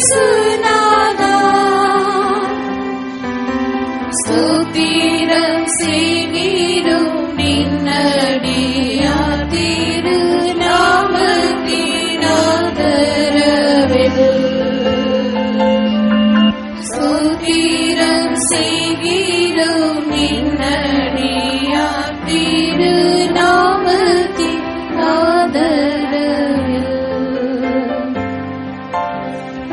இயேசுநாதா, ஸ்தோத்திரம் செய்கிறோம் நின்னடியார் திருநாமத்தின் ஆதரவில். ஸ்தோத்திரம் செய்கிறோம் நின்னடியார் திருநாமத்தின் ஆதரவில்.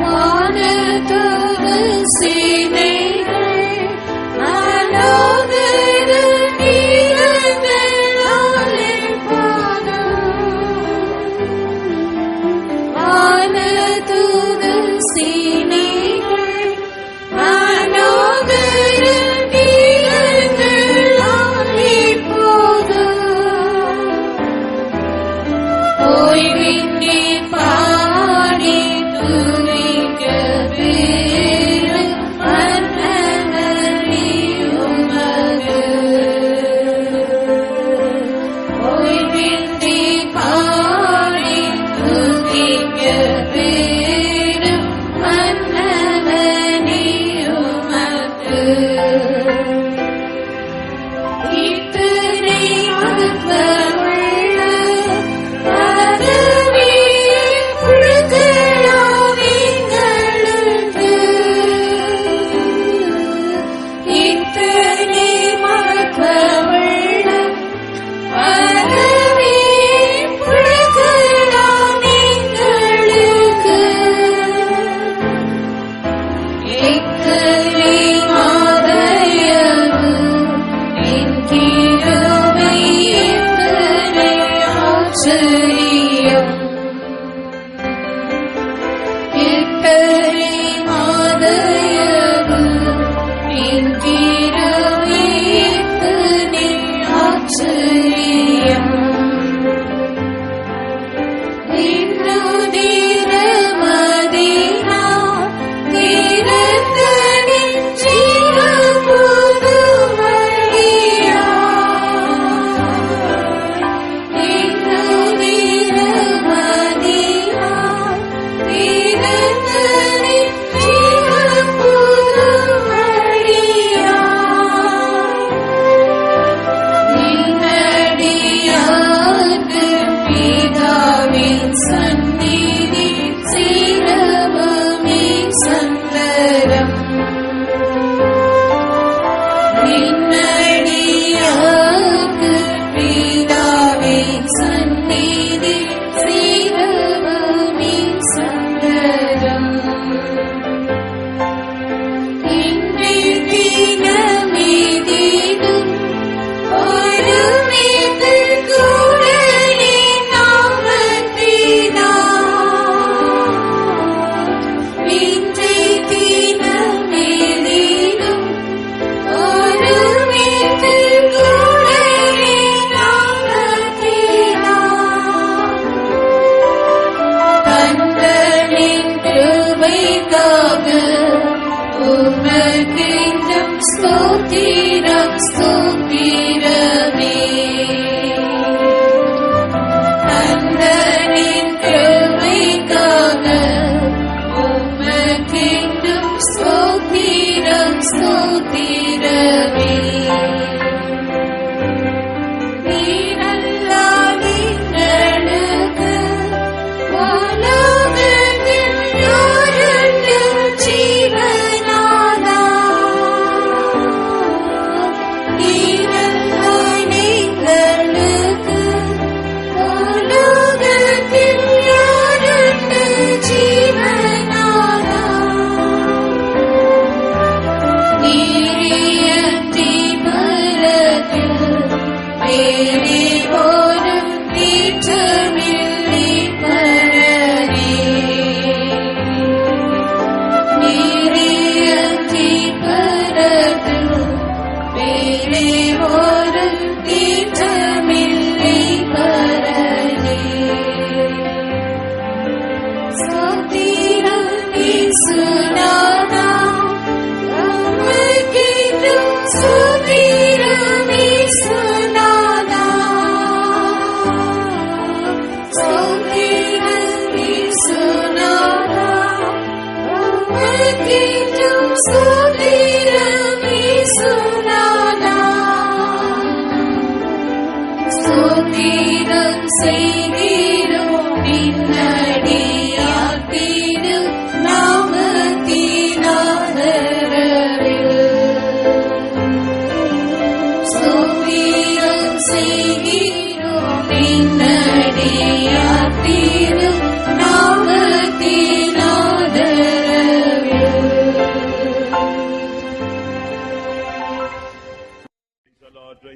வானதூதர் சேனைகள் மனோகர நீரங்களாலே பாடும். வானதூதர் சேனைகள் மனோகர நீரங்களாலே பாடும். ஓய்வின்றி பாடி துதிக்க பெரும் மன்னனே உமது. ஓய்வின்றி பாடி துதிக்க பெரும் மன்னனே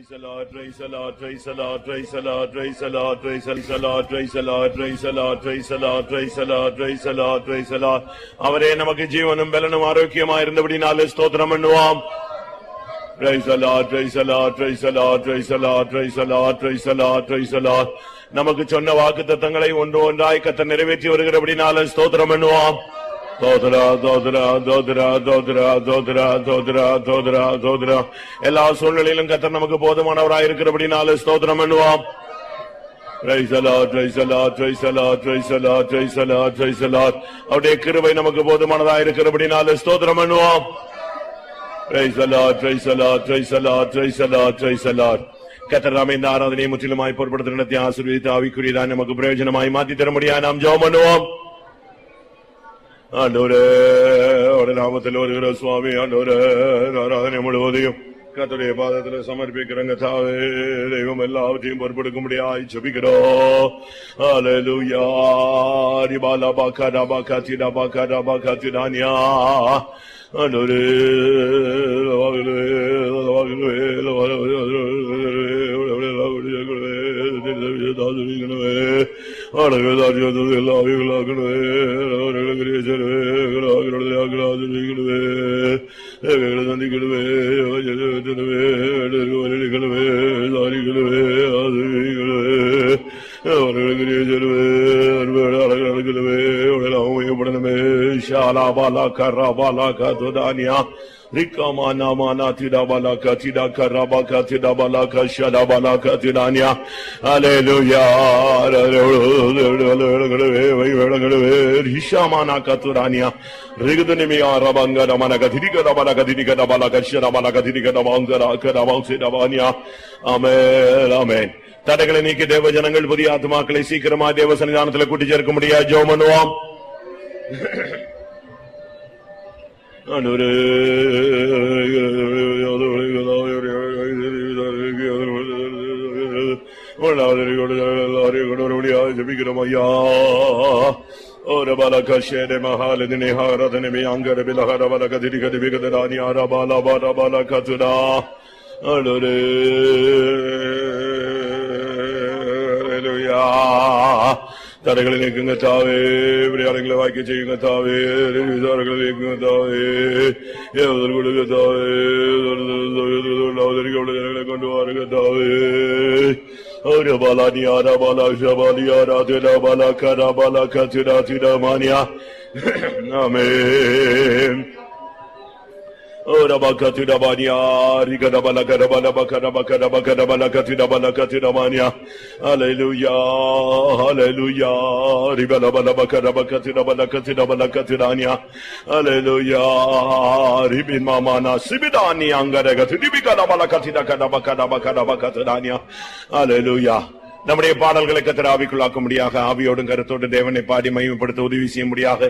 Praise the Lord, praise the Lord, praise the Lord, praise the Lord, praise the Lord, praise the Lord, praise the Lord, praise the Lord, praise the Lord, praise the Lord, praise the Lord, praise the Lord. அவரே நமக்கு ஜீவனும் பலனும் ஆரோக்கியமாய் இருந்தபடினாலே ஸ்தோத்திரம் பண்ணுவோம். Praise the Lord, praise the Lord, praise the Lord, praise the Lord, praise the Lord, praise the Lord, praise the Lord. நமக்கு சொன்ன வாக்குத்தத்தங்களை ஒன்று ஒன்றாய் கர்த்தர் நிறைவேற்றி வருகிறபடினாலே ஸ்தோத்திரம் பண்ணுவோம். தோத்ரா தோத்ரா தோத்ரா தோத்ரா தோத்ரா தோத்ரா தோத்ரா தோத்ரா. எல்லா சூழ்நிலையிலும் கர்த்தர் நமக்கு போதுமானவராய் இருக்கிறபடினாலே ஸ்தோத்திரம் பண்ணுவோம். Praise the Lord, praise the Lord, praise the Lord, praise the Lord, praise the Lord, praise the Lord. அவருடைய கிருபை நமக்கு போதுமானதாய் இருக்கிறபடினாலே ஸ்தோத்திரம் பண்ணுவோம். Praise the Lord, praise the Lord, praise the Lord, praise the Lord, praise the Lord. கர்த்தர் நாமே இந்த ஆராதனையை முற்றிலுமாய் பொறுப்படுத்த நடத்தி ஆசீர்வதித்து ஆவிக்குரியதாய் நமக்கு பிரயோஜனமாய் மாற்றி தரும்படியாய் நாம் ஜெபம் பண்ணுவோம். ஆண்டவரே, அவருடைய நாமத்தில் வருகிற சுவாமி, ஆண்டவரே, ஆராதனை முழுவதையும் கர்த்தருடைய பாதத்தில் சமர்ப்பிக்கிறங்க தாவே. தெய்வம் எல்லாவற்றையும் பொறுப்பெடுக்கும்படியாய் ஜெபிக்கிறோம். ஹல்லேலூயா. ரிபாலா பாகா பாகா திடா பாகா பாகா திடானியா. ஆண்டவரே, Rikamana mana tida balaka tida karabaka tida balaka shada balaka tidanya. Hallelujah. Hishamana katuranya. Rigdunimi arabanga damana kathidika damana kathidika damana kashara balaka thidika damangara kadamangse damanya. Amen. Amen. தடைகளை நீக்கி தேவ ஜனங்கள் புதிய ஆத்துமாக்களை சீக்கிரமா தேவ சன்னிதானத்தில் கூட்டி சேர்க்க முடியாது. ஜெபம் பண்ணுவோம். ஜபிக்கிறோம் ஐயா. Ora balaka shere mahale dine haradane me angare bilahara balaka dirika divigadani ara bala bala balaka tuda. Hallelujah. தடைகளை நீக்குங்க தாவே. விளையாடுகளை வாக்கி செய்யுங்க தாவே. விசாரங்களை நீக்குங்க தாவே. ஏவதல் கொடுங்க தாவே. கொண்டு வாருங்க தாவே. ஒரு பாலானி ஆரா பாலா ஷபாலி ஆரா திடா பாலா கரா பாலா கத்திடா திடா மானியா. ஆமென். Ora bakatida bania rigada balakada balakada bakada bakada balakatida balakatida mania. Hallelujah, hallelujah. Ribala balakada bakatida balakatida balakatida ania. Hallelujah. Ribin mamana sibidani angaraga tidibikada balakatida kada bakada bakada bakatida ania. Hallelujah. நம்முடைய பாடல்களை கர்த்தர் ஆவிக்குள்ளாக்கும்படியாக ஆவியோடும் கருத்தோடு தேவனை பாடி மகிமைப்படுத்த உதவி செய்யும்படியாக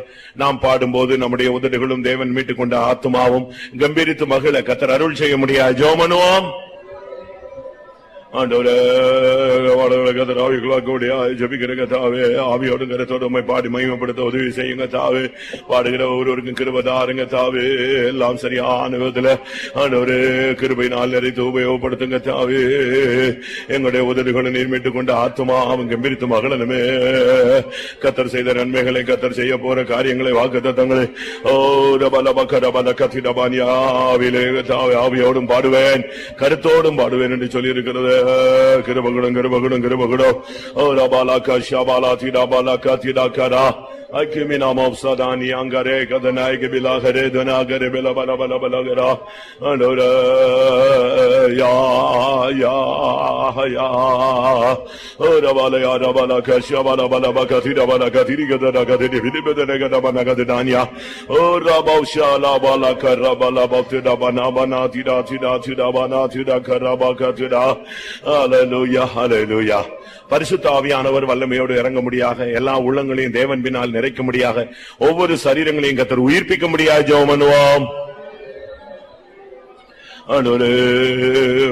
நாம் பாடும்போது நம்முடைய உதடுகளும் தேவன் மீட்டுக் கொண்ட ஆத்துமாவும் கம்பீரித்து மகிழ கர்த்தர் அருள் செய்ய முடியாது. ஜெபம் பண்ணுவோம். ஆண்டவரே, கர்த்தர் ஆவிக்குள்ளாக்கும்படியாக ஜெபிக்கிறங்க தாவே. ஆவியோடும் கருத்தோடு உம்மை பாடி மகிமைப்படுத்த உதவி செய்யுங்க தாவே. பாடுகிற ஒருவருக்கும் கிருபை தாருங்க தாவே. எல்லாம் சரியான விதத்துல ஆண்டவரே கிருபையினால் நிறைத்து உபயோகப்படுத்துங்க தாவே. எங்களுடைய உதடுகளை நீர்மிட்டுக் கொண்ட ஆத்துமா அவன் கம்பீரித்து மகளனுமே. கர்த்தர் செய்த நன்மைகளை, கர்த்தர் செய்ய போற காரியங்களை, வாக்குத்தத்தங்களை ஆவியோடும் பாடுவேன், கருத்தோடும் பாடுவேன் என்று சொல்லி இருக்கிறது. கிருபகுடம் கிருபகுடம் கிருபகுடம். ஓ ரபாலா கஷா பாலா திடா பாலா கத்திடா கரா. Akimina mavsadani angare kadanai ke bilagare danagare bela bala bala bala gara. Anora ya ya ya. Ora bala ya bala kasha bala bala bakatira bala katiri kadana katiri bidibedana kadana kadania. Ora bausha la bala karabala baktida bana bana tida tida tida bana tida karabaka tida. Hallelujah, hallelujah. பரிசுத்த ஆவியானவர் வல்லமையோடு இறங்க முடியாக, எல்லா உள்ளங்களையும் தேவன் பின்னால் நிறைக்க முடியாக, ஒவ்வொரு சரீரங்களையும் கர்த்தர் உயிர்ப்பிக்க முடியாது. ஜெபம் பண்ணுவோம். ஆண்டவரே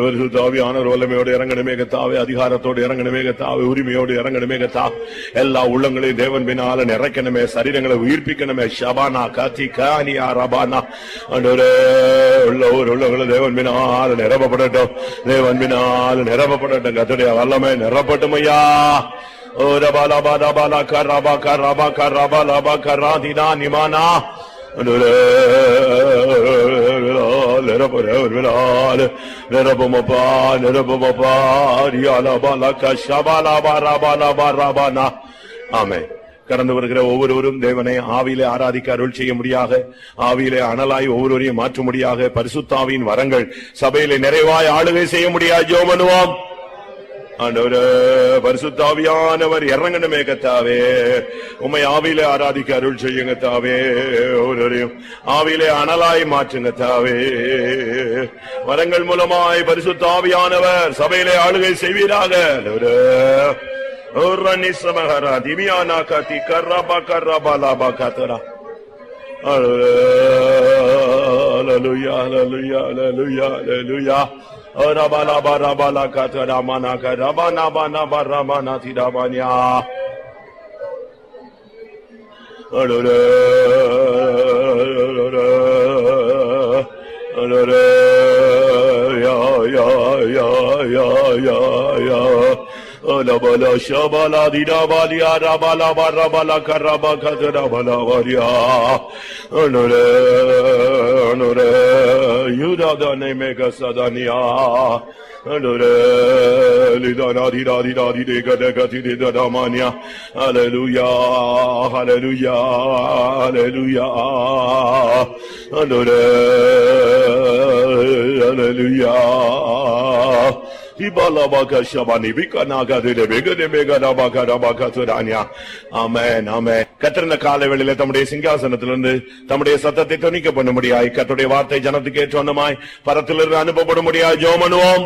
பரிசுத்தாவியானவர் வல்லமையோடு இறங்கணுமே கர்த்தாவே, அதிகாரத்தோடு இறங்கணுமே கர்த்தாவே, உரிமையோடு இறங்கணுமே கர்த்தாவே, எல்லா உள்ளங்களையும் தேவன் பின்னால நிறைக்கணுமே, சரீரங்களை உயிர்ப்பிக்கணுமே. ஷபானா காத்தி கானியா ரபானா ஆண்டவரே உள்ளங்களை தேவன் பின்னால நிரப்பப்படட்டும், தேவன் பின்னால நிரப்பப்படட்டும். கர்த்தருடைய வல்லமை நிரப்பட்டும் ஐயா. ஓ ரபாலா பாலா பாலா கராபா கராபா கராபா லபா கராதினா நிமானா ஆமென். கடந்து வருகிற ஒவ்வொருவரும் தேவனை ஆவியிலே ஆராதிக்க அருள் செய்ய முடியாக, ஆவியிலே அனலாய் ஒவ்வொருவரையும் மாற்றும்படியாக பரிசுத்தாவின் வரங்கள் சபையிலே நிறைவாய் ஆளுகை செய்ய முடியாது. ஜெபம் பண்ணுவோம். ஆண்டவரே பரிசுத்தாவியானவர் இறங்கணுமே கர்த்தாவே, உம்மை ஆவியிலே ஆராதிக்க அருள் செய்யுங்க கர்த்தாவே, ஒவ்வொருவரையும் ஆவியிலே அனலாய் மாற்றுங்க கர்த்தாவே. வரங்கள் மூலமாய் பரிசுத்தாவியானவர் சபையிலே ஆளுகை செய்வீராக. ஓரனிசமஹரா திமியானா காதி கர்ரபா கர்ரபா லாபா காதரா. ஹalleluya hallelujah hallelujah hallelujah. Rabala barabala kataramana karabana bana baramana tidabanya. Alore alore ya ya ya ya ya ya. Alabala shabala didabalia rabala barabala karaba katarabala varia. Alore alore yudada nemega sadania. Alore lidana didadi dadi degadegati didamania. Hallelujah hallelujah hallelujah. Alore hallelujah. கர்த்தர் காலவேளையிலே தம்முடைய சிங்காசனத்திலிருந்து தம்முடைய சத்தத்தை தொனிக்க பண்ண முடியாய், கர்த்தருடைய வார்த்தை ஜனத்துக்கு ஏற்றவண்ணமாய் பரத்திலிருந்து அனுப்பப்பட முடியாது. ஜெபம் பண்ணுவோம்.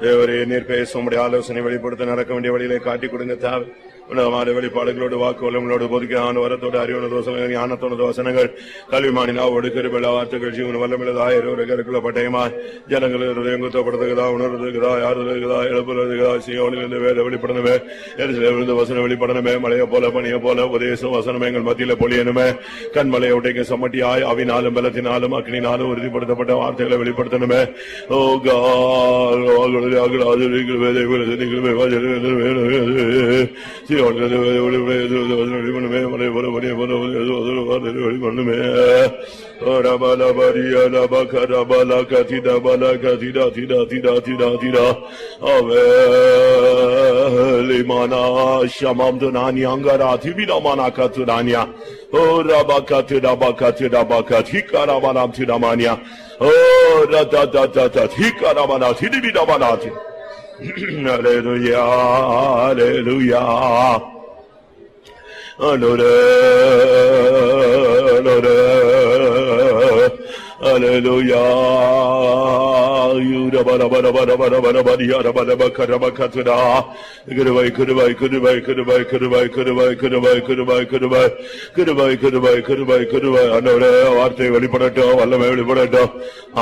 தேவரே நீர் பேச உம்முடைய ஆலோசனை வெளிப்படுத்த நடக்க வேண்டிய வழியிலே காட்டி கொடுங்க தாவே. உலகமான வெளிப்பாடுகளோடு வாக்குவலங்களோடு பொதுக்கான வரத்தோடு அறிவுன தோசங்கள் ஞானத்தோட தோசனங்கள் கல்விமானினாவோடு கிருபையுள்ள வார்த்தைகள் ஜீவன வல்லமில்லதாயிருக்கிற பட்டயமாய் ஜனங்கள் குத்தப்படுத்துகிறதா, உணர்வுகிறதா, யாருகிறதா, எழுப்புறதுகிறா, சியோனிலிருந்து வேத வெளிப்படணுமே, எரிசிலிருந்து வசனம் வெளிப்படணுமே, மலையை போல பணியை போல உபதேசம் வசனம் எங்கள் மத்தியில பொழியணுமே. கண்மலையை உடைக்க சம்மட்டியாய் அவினாலும் பலத்தினாலும் அக்னினாலும் உறுதிப்படுத்தப்பட்ட வார்த்தைகளை வெளிப்படுத்தணுமே. ஓ Hallelujah, hallelujah. Hallelujah. You rabba வார்த்தை வெளிப்படட்டும், வல்லமை வெளிப்படட்டும்.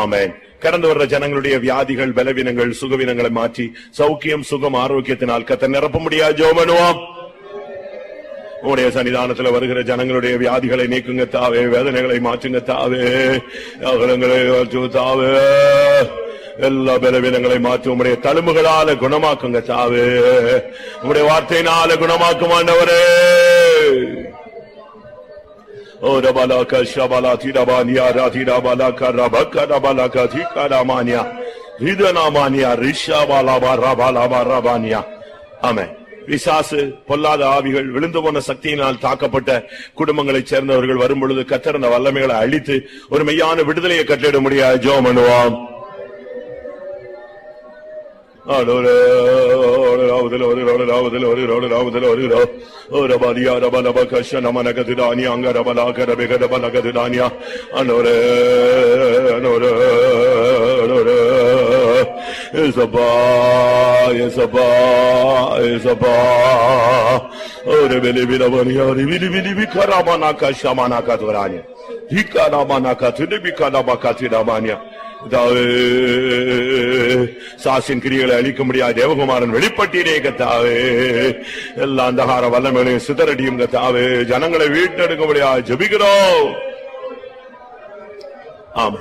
ஆமென். கடந்து வர்ற ஜனங்களுடைய வியாதிகள் பலவீனங்கள் சுகவீனங்களை மாற்றி சௌக்கியம் சுகம் ஆரோக்கியத்தினால் கர்த்தர் நிரப்ப முடியாது. ஜெபம் பண்ணுவோம். உடைய சன்னிதானத்தில் வருகிற ஜனங்களுடைய வியாதிகளை நீக்குங்க தாவே, வேதனைகளை மாற்றுங்க தாவே, அகலங்களை தாவே, எல்லா பலவீனங்களை மாற்றி உடைய தழும்புகளால குணமாக்குங்க தாவே, உடைய வார்த்தையினால குணமாக்கும் ஆண்டவரே. Oh rabala kashabala tidabania ratidabala karabaka rabala kathikaramania vidanamania rishabala barabala barabania. Amen. விசாசு பொல்லாத ஆவிகள் விழுந்து போன சக்தியினால் தாக்கப்பட்ட குடும்பங்களைச் சேர்ந்தவர்கள் வரும்பொழுது கர்த்தர் அந்த வல்லமைகளை அழித்து ஒரு மெய்யான விடுதலையை கட்டளிட முடியாது. ஜெபம் பண்ணுவோம். சாசின் கிரிகளை அழிக்க முடியாது தேவகுமாரன் வெளிப்பட்டீரே கத்தாவே. எல்லா அந்தகார வல்லமைகளையும் சிதறடியும் கத்தாவே. ஜனங்களை வீட்டெடுக்க முடியாது ஜெபிக்கிறோம். ஆமா,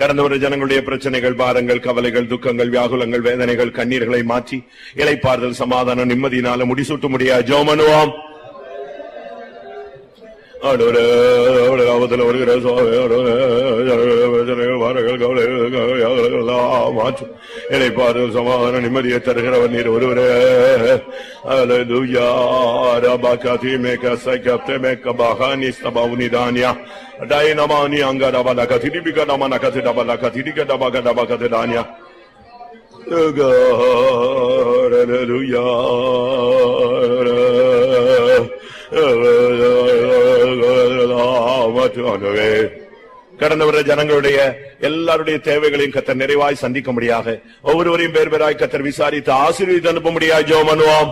கடந்த ஒரு ஜனங்களுடைய பிரச்சனைகள், பாரங்கள், கவலைகள், துக்கங்கள், வியாகுலங்கள், வேதனைகள், கண்ணீர்களை மாற்றி இளைப்பாறுதல், சமாதானம், நிம்மதியினால முடிசூட்ட முடியாது ஜெபம் பண்ணுவோம். வருகிற மாற்றும் இளைப்பாறுதல், சமாதான, நிம்மதியை தருகிறவர் நீர் ஒருவரே. டைனமானி அங்கடபல கதிரிபிக நமன கதிடபல கதிரிக டபக டபக தானியா. கடந்த வர ஜனங்களுடைய எல்லாருடைய தேவைகளையும் கத்தர் நிறைவாய் சந்திக்க முடியாக ஒவ்வொருவரையும் பேர் பேராய் கத்தர் விசாரித்து ஆசீர்வதித்து அனுப்ப முடியாது ஜெபம் பண்ணுவோம்.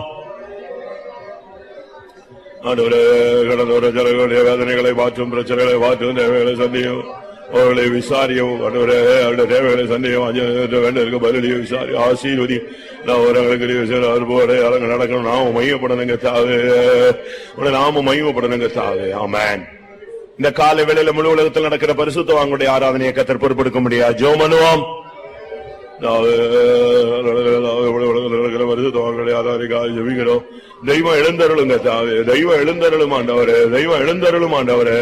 கடந்த ஜனங்களுடைய வேதனைகளை மாற்றும், பிரச்சனைகளை மாற்றும், தேவைகளை சந்தியும், அவர்களை விசாரியும், அவருடைய தேவைகளை சந்தியும், வேண்டிய பதிலையும் விசாரி ஆசீர்வதி. நடக்கணும், நாம மையப்படணுங்க தாவே, நாம மையப்படணுங்க தாவே. ஆமென். இந்த காலை வேளையில முழு உலகத்தில் நடக்கிற பரிசுத்தவான்களுடைய ஆராதனையை கத்தர் பொறுப்பெடுக்க முடியாது ஜெபம் பண்ணுவோம். பரிசுத்தவான்களுடைய ஆராதனைக்காக ஜெபிக்கிறோம். தெய்வம் எழுந்தருளுங்க தாவே, தெய்வம் எழுந்தருளும் ஆண்டவரே, தெய்வம் எழுந்தருளும் ஆண்டவரே.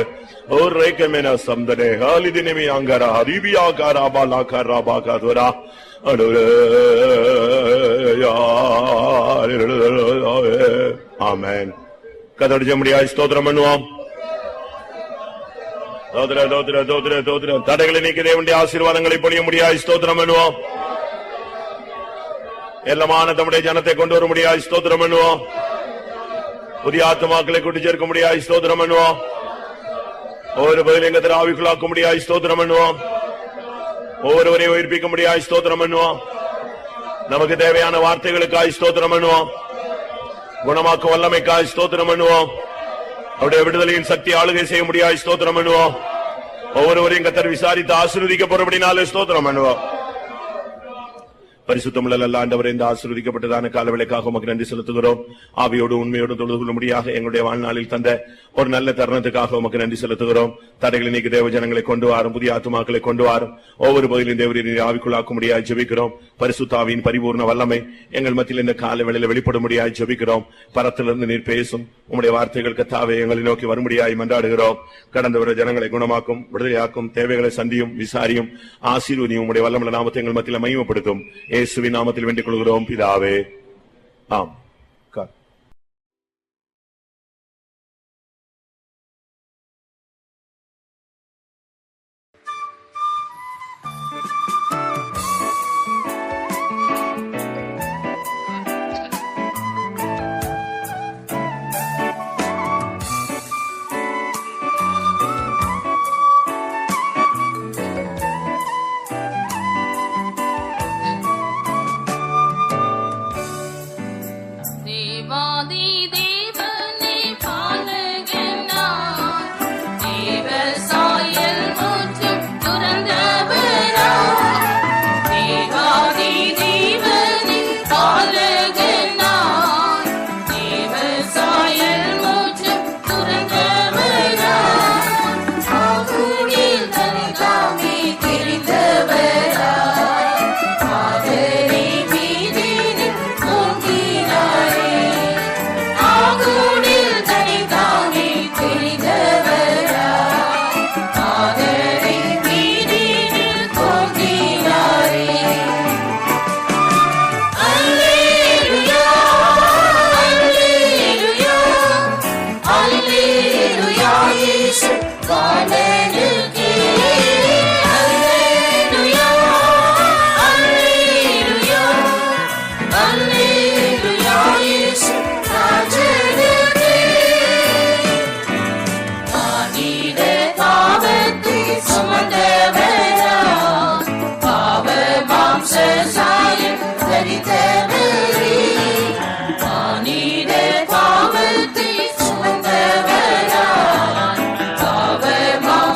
और रेके में ना समझने हाली दिन में अंगारा हरीबिया का राबा लाका राबा का द्वारा आमेन. कदर जमड़िया स्तोत्रम अनुवाम தடைகளை நீக்க தேவனுடைய ஆசீர்வாதங்களை பொழிய முடியாது ஸ்தோத்திரம் பண்ணுவோம். எல்லாமான தம்முடைய ஜனத்தை கொண்டு வர முடியாது ஸ்தோத்திரம் பண்ணுவோம். புதிய ஆத்துமாக்களை கூட்டி சேர்க்க முடியாது ஸ்தோத்திரம் பண்ணுவோம். ஒவ்வொரு பதிலையும் ஆவிக்குள்ளாக்க முடியாது ஸ்தோத்திரம் பண்ணுவோம். ஒவ்வொருவரையும் உயிர்ப்பிக்க முடியாது ஸ்தோத்திரம் பண்ணுவோம். நமக்கு தேவையான வார்த்தைகளுக்காய் ஸ்தோத்திரம் பண்ணுவோம். குணமாக்கும் வல்லமைக்காய் ஸ்தோத்திரம் பண்ணுவோம். அவருடைய விடுதலையின் சக்தி ஆளுகை செய்ய முடியாது ஸ்தோத்திரம் பண்ணுவோம். ஒவ்வொருவரையும் கத்தர் விசாரித்து ஆசீர்வதிக்க போறபடினாலே ஸ்தோத்திரம் பண்ணுவோம். பரிசுத்தமுள்ள ஆண்டவரே, இந்த ஆசீர்வதிக்கப்பட்டதான காலவேளைக்காக உமக்கு நன்றி செலுத்துகிறோம். ஆவியோடு உண்மையோடு தொழுது கொள்ளும்படியாக எங்களுடைய வாழ்நாளில் தந்த ஒரு நல்ல தருணத்துக்காக உமக்கு நன்றி செலுத்துகிறோம். தடைகளை நீக்கி தேவ ஜனங்களை கொண்டு வாரும், புதிய ஆத்துமாக்களை கொண்டு வாரும். ஒவ்வொரு பகுதியிலும் தேவரீரை ஆவிக்குள்ளாக்க முடியாது ஜெபிக்கிறோம். பரிசுத்தாவியின் பரிபூர்ண வல்லமை எங்கள் மத்தியில் இந்த காலவேளையில் வெளிப்பட முடியாது ஜெபிக்கிறோம். பரத்திலிருந்து நீர் பேசும் உம்முடைய வார்த்தைகள் கத்தாவே எங்களை நோக்கி வரும்படியாய் மன்றாடுகிறோம். கடந்த வர ஜனங்களை குணமாக்கும், விடுதலையாக்கும், தேவைகளை சந்தியும், விசாரியும், ஆசீர்வதியும். உம்முடைய வல்லமுள்ள நாமத்தை எங்கள் மத்தியில் மகிமைப்படுத்தும். இயேசுவின் நாமத்தில் வேண்டிக் கொள்கிறோம் பிதாவே, ஆம். Mom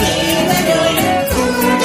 தேவரோடு கூட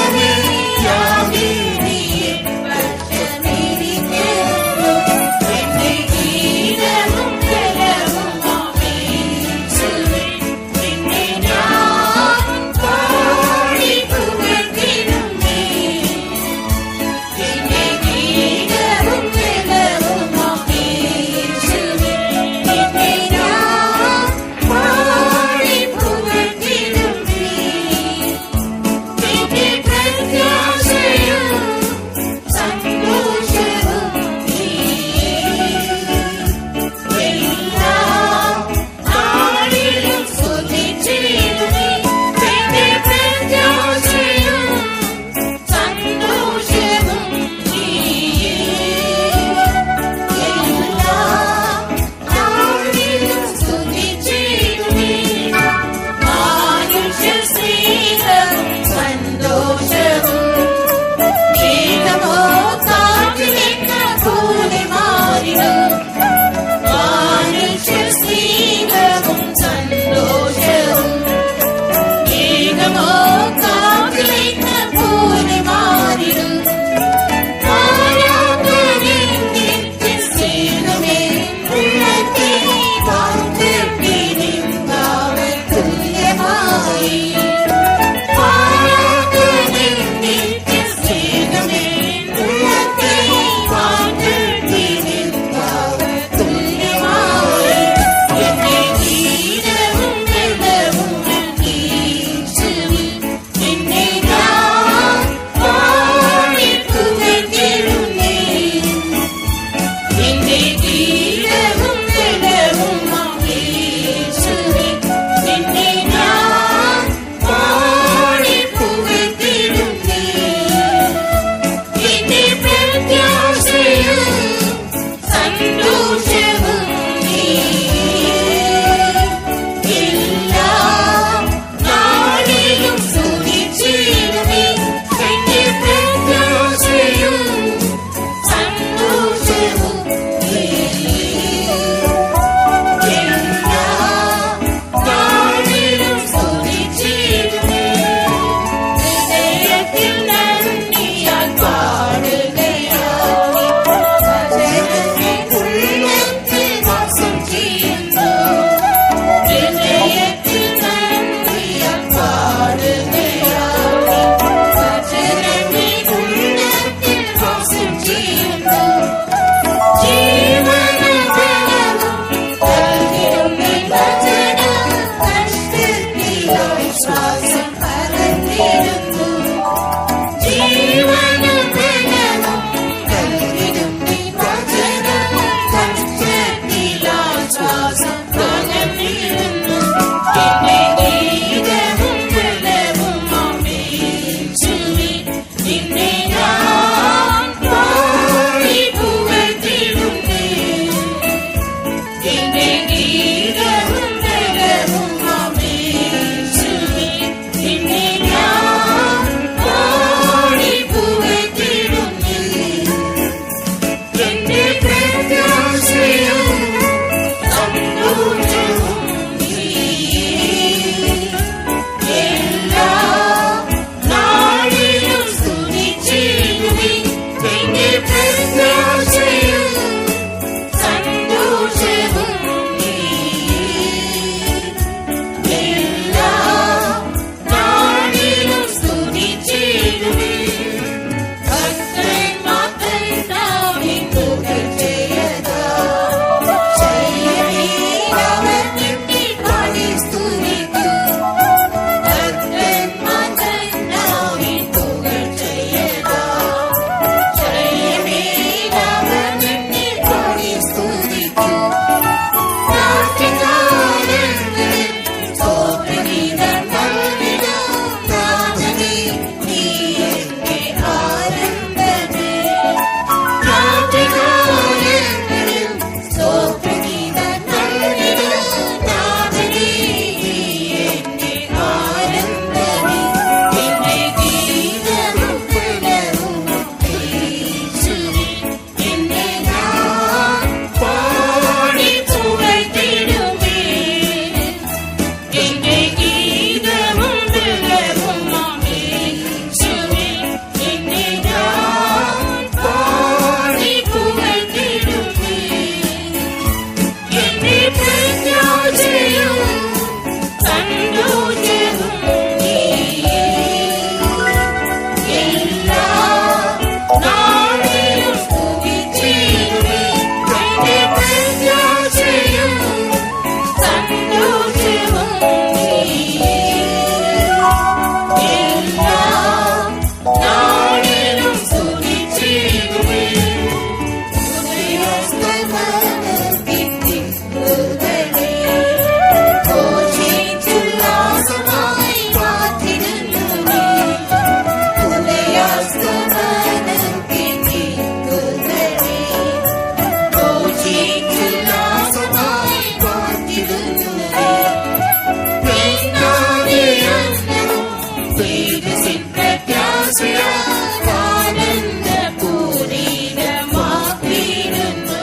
തേജസ്സിൻ പ്രത്യാശയാൽ ആനന്ദ പൂരിതമാക്കിയിടുന്നു.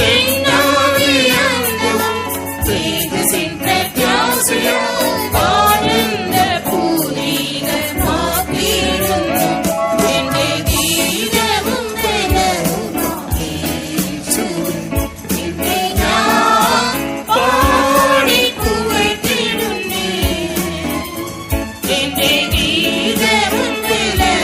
എന്നാവിയന്തവും തേജസ്സിൻ പ്രത്യാശയാൽ ആനന്ദ പൂരിതമാക്കിയിടുന്നു. എന്റെ ഗീതവും ബലവുമായി നിന്നെ ഞാൻ പാടി പുകഴ്ത്തിടുന്നേ. എന്റെ ഗീതവും ബലവുമായി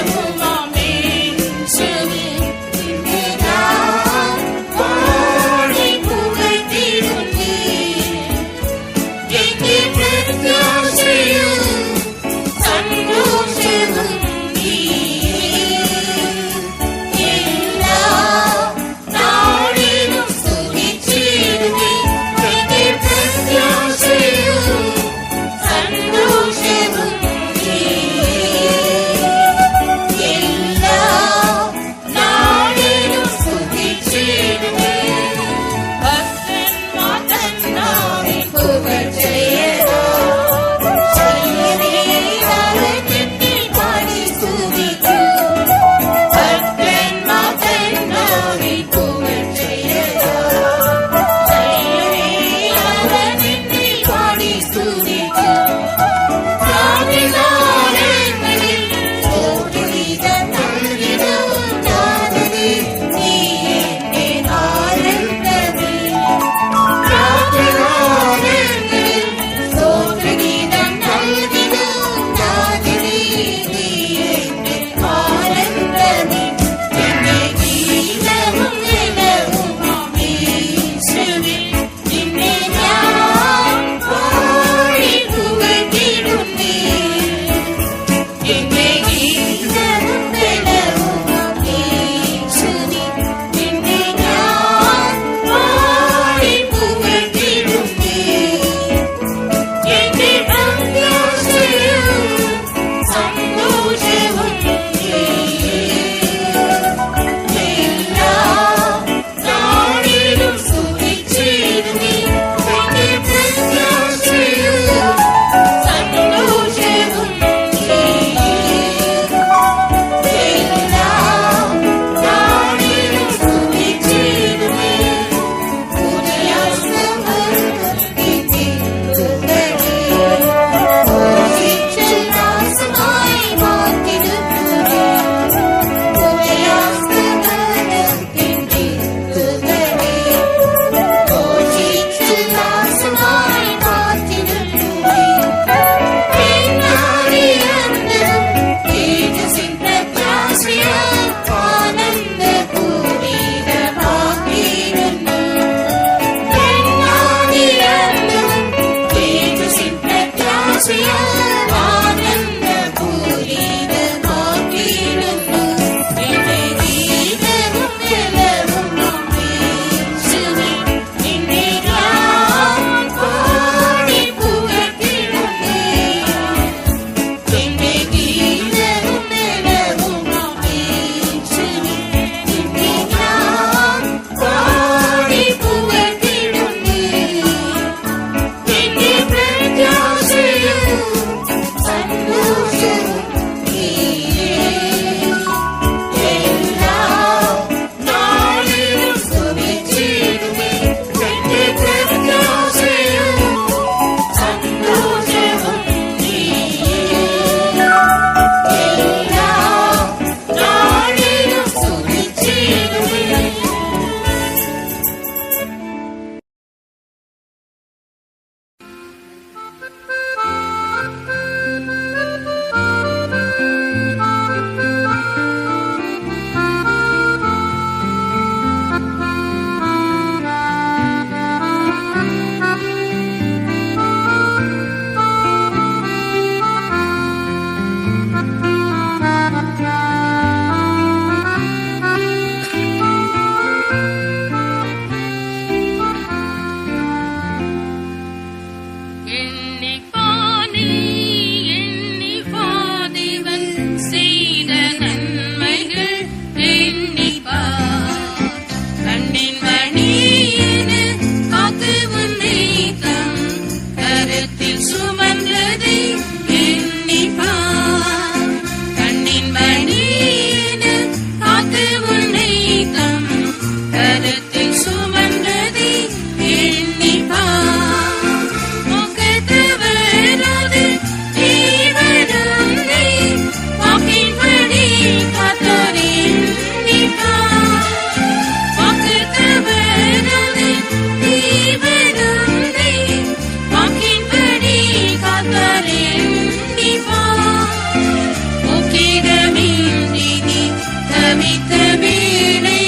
உக்கிரமின்றி நீ தவித்த வேளை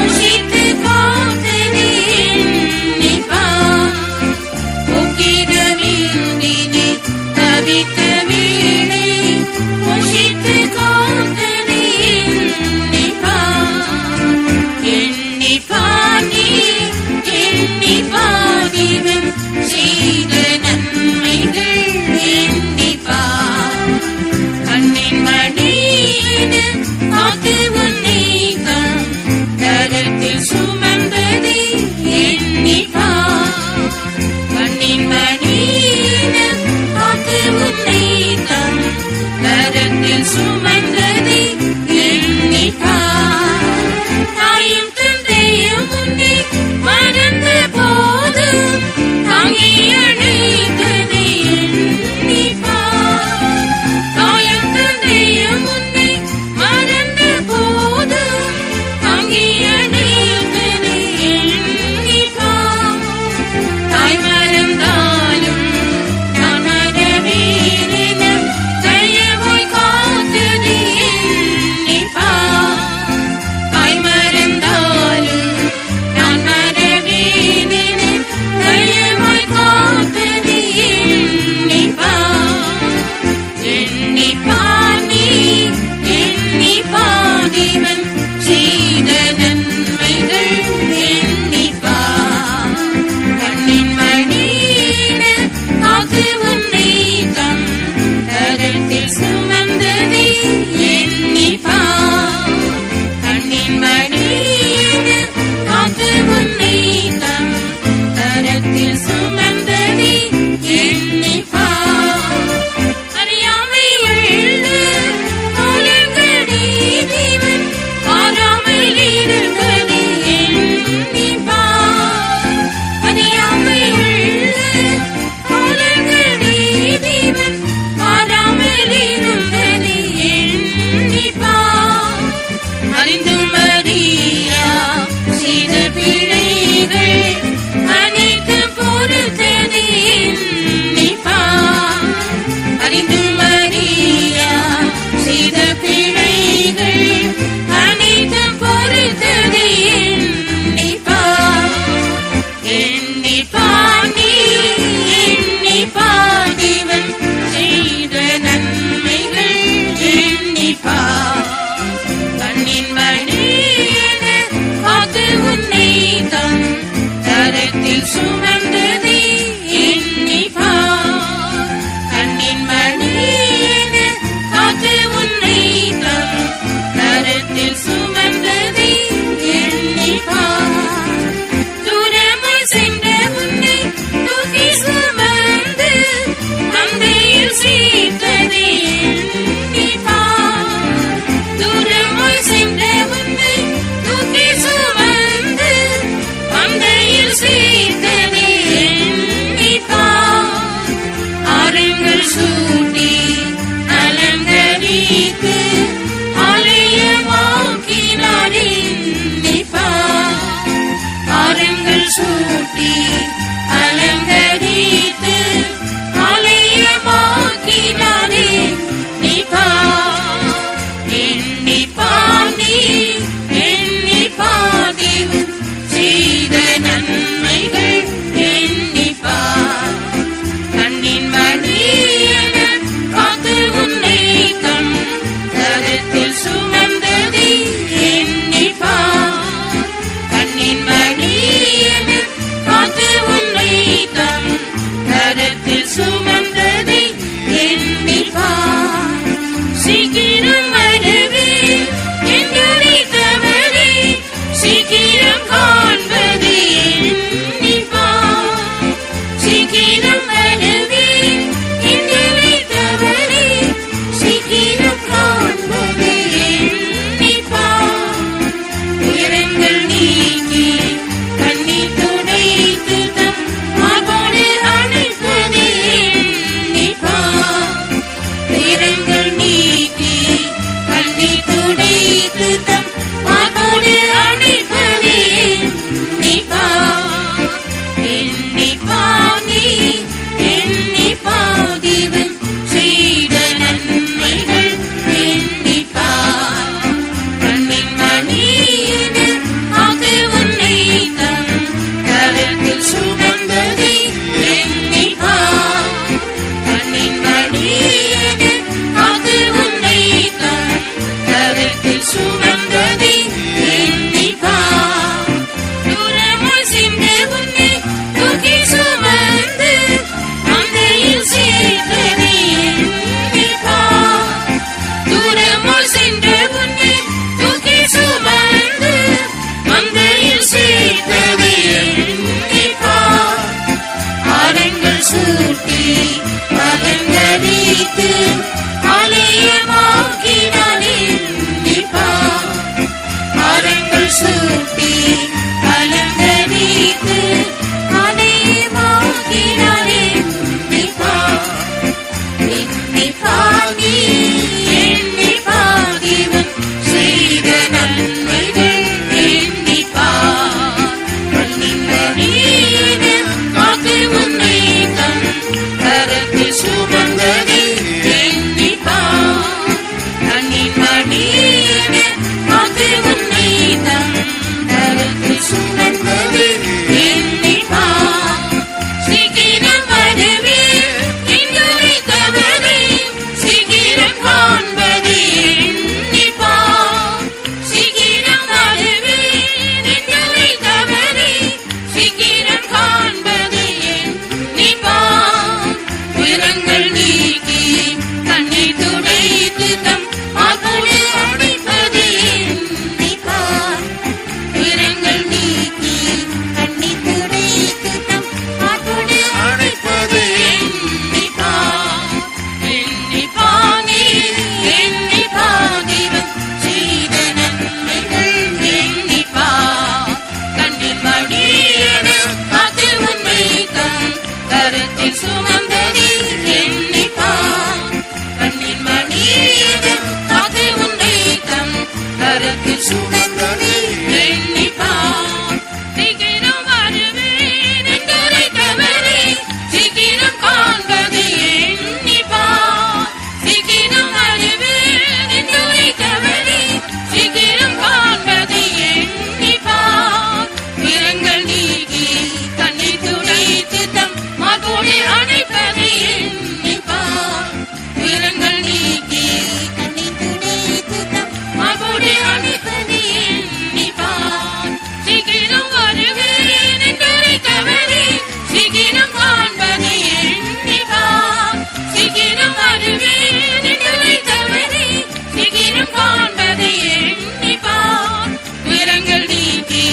உஷித்து காத்தது எண்ணிப்பார். உக்கிரமின்றி நீ தவித்த வேளை உஷித்து காத்தது எண்ணிப்பார். எண்ணிப்பார் நீ எண்ணிப்பார் இவன் செய்த நன்மைகள் எண்ணிப்பார். கண்ணின் மணியென காத்து உன்னை தம் கரத்தில் சுமந்தது எண்ணிப்பார். கண்ணின் மணியென காத்து உன்னை தம் கரத்தில் சுமந்தது எண்ணிப்பார். தாயும் தந்தையும் உன்னை மறந்த போதும் தாங்கி அணைத்தது எண்ணிப்பார். தாயும் தந்தையும் உன்னை மறந்த போதும் தாங்கி அணைத்தது எண்ணிப்பார். தாய் மறந்தாலும் நான் மறவேனென தயவாய் காத்தது எண்ணிப்பார். தாய் மறந்தாலும் நான் மறவேனென தயவாய் காத்தது எண்ணிப்பார். எண்ணிப்பார் நீ எண்ணிப்பார் இவன் செய்த நன்மைகள் எண்ணிப்பார். கண்ணின் மணியென காத்து உன்னை தம் கரத்தில் சுமந்தது எண்ணிப்பார். கண்ணின் மணியென காத்து உன்னை தம் கரத்தில் சுமந்தது எண்ணிப்பார். அறியாமை எழுந்து உலகடி தேவன் கரத்தில் சுமந்ததை எண்ணிப்பார். சீக்கிரம் வருவேன் என்றுரைத்தவரை சீக்கிரம் காண்பதை எண்ணிப்பார். சீக்கிரம் வருவேன் என்றுரைத்தவரை சீக்கிரம் காண்பதை எண்ணிப்பார். விரங்கள் நீக்கி கண்ணை துடைத்து தம் மார்போடு அணைப்பதை எண்ணிப்பார். விரங்கள் நீக்கி கண்ணை துடைத்து தம் மார்போடு அணைப்பதை எண்ணிப்பார். சீக்கிரம் வருவேன் என்றுரைத்தவரை சீக்கிரம் காண்பதை எண்ணிப்பார். சீக்கிரம் வருவேன் என்றுரைத்தவரை சீக்கிரம் காண்பதை எண்ணிப்பார். விரங்கள் நீக்கி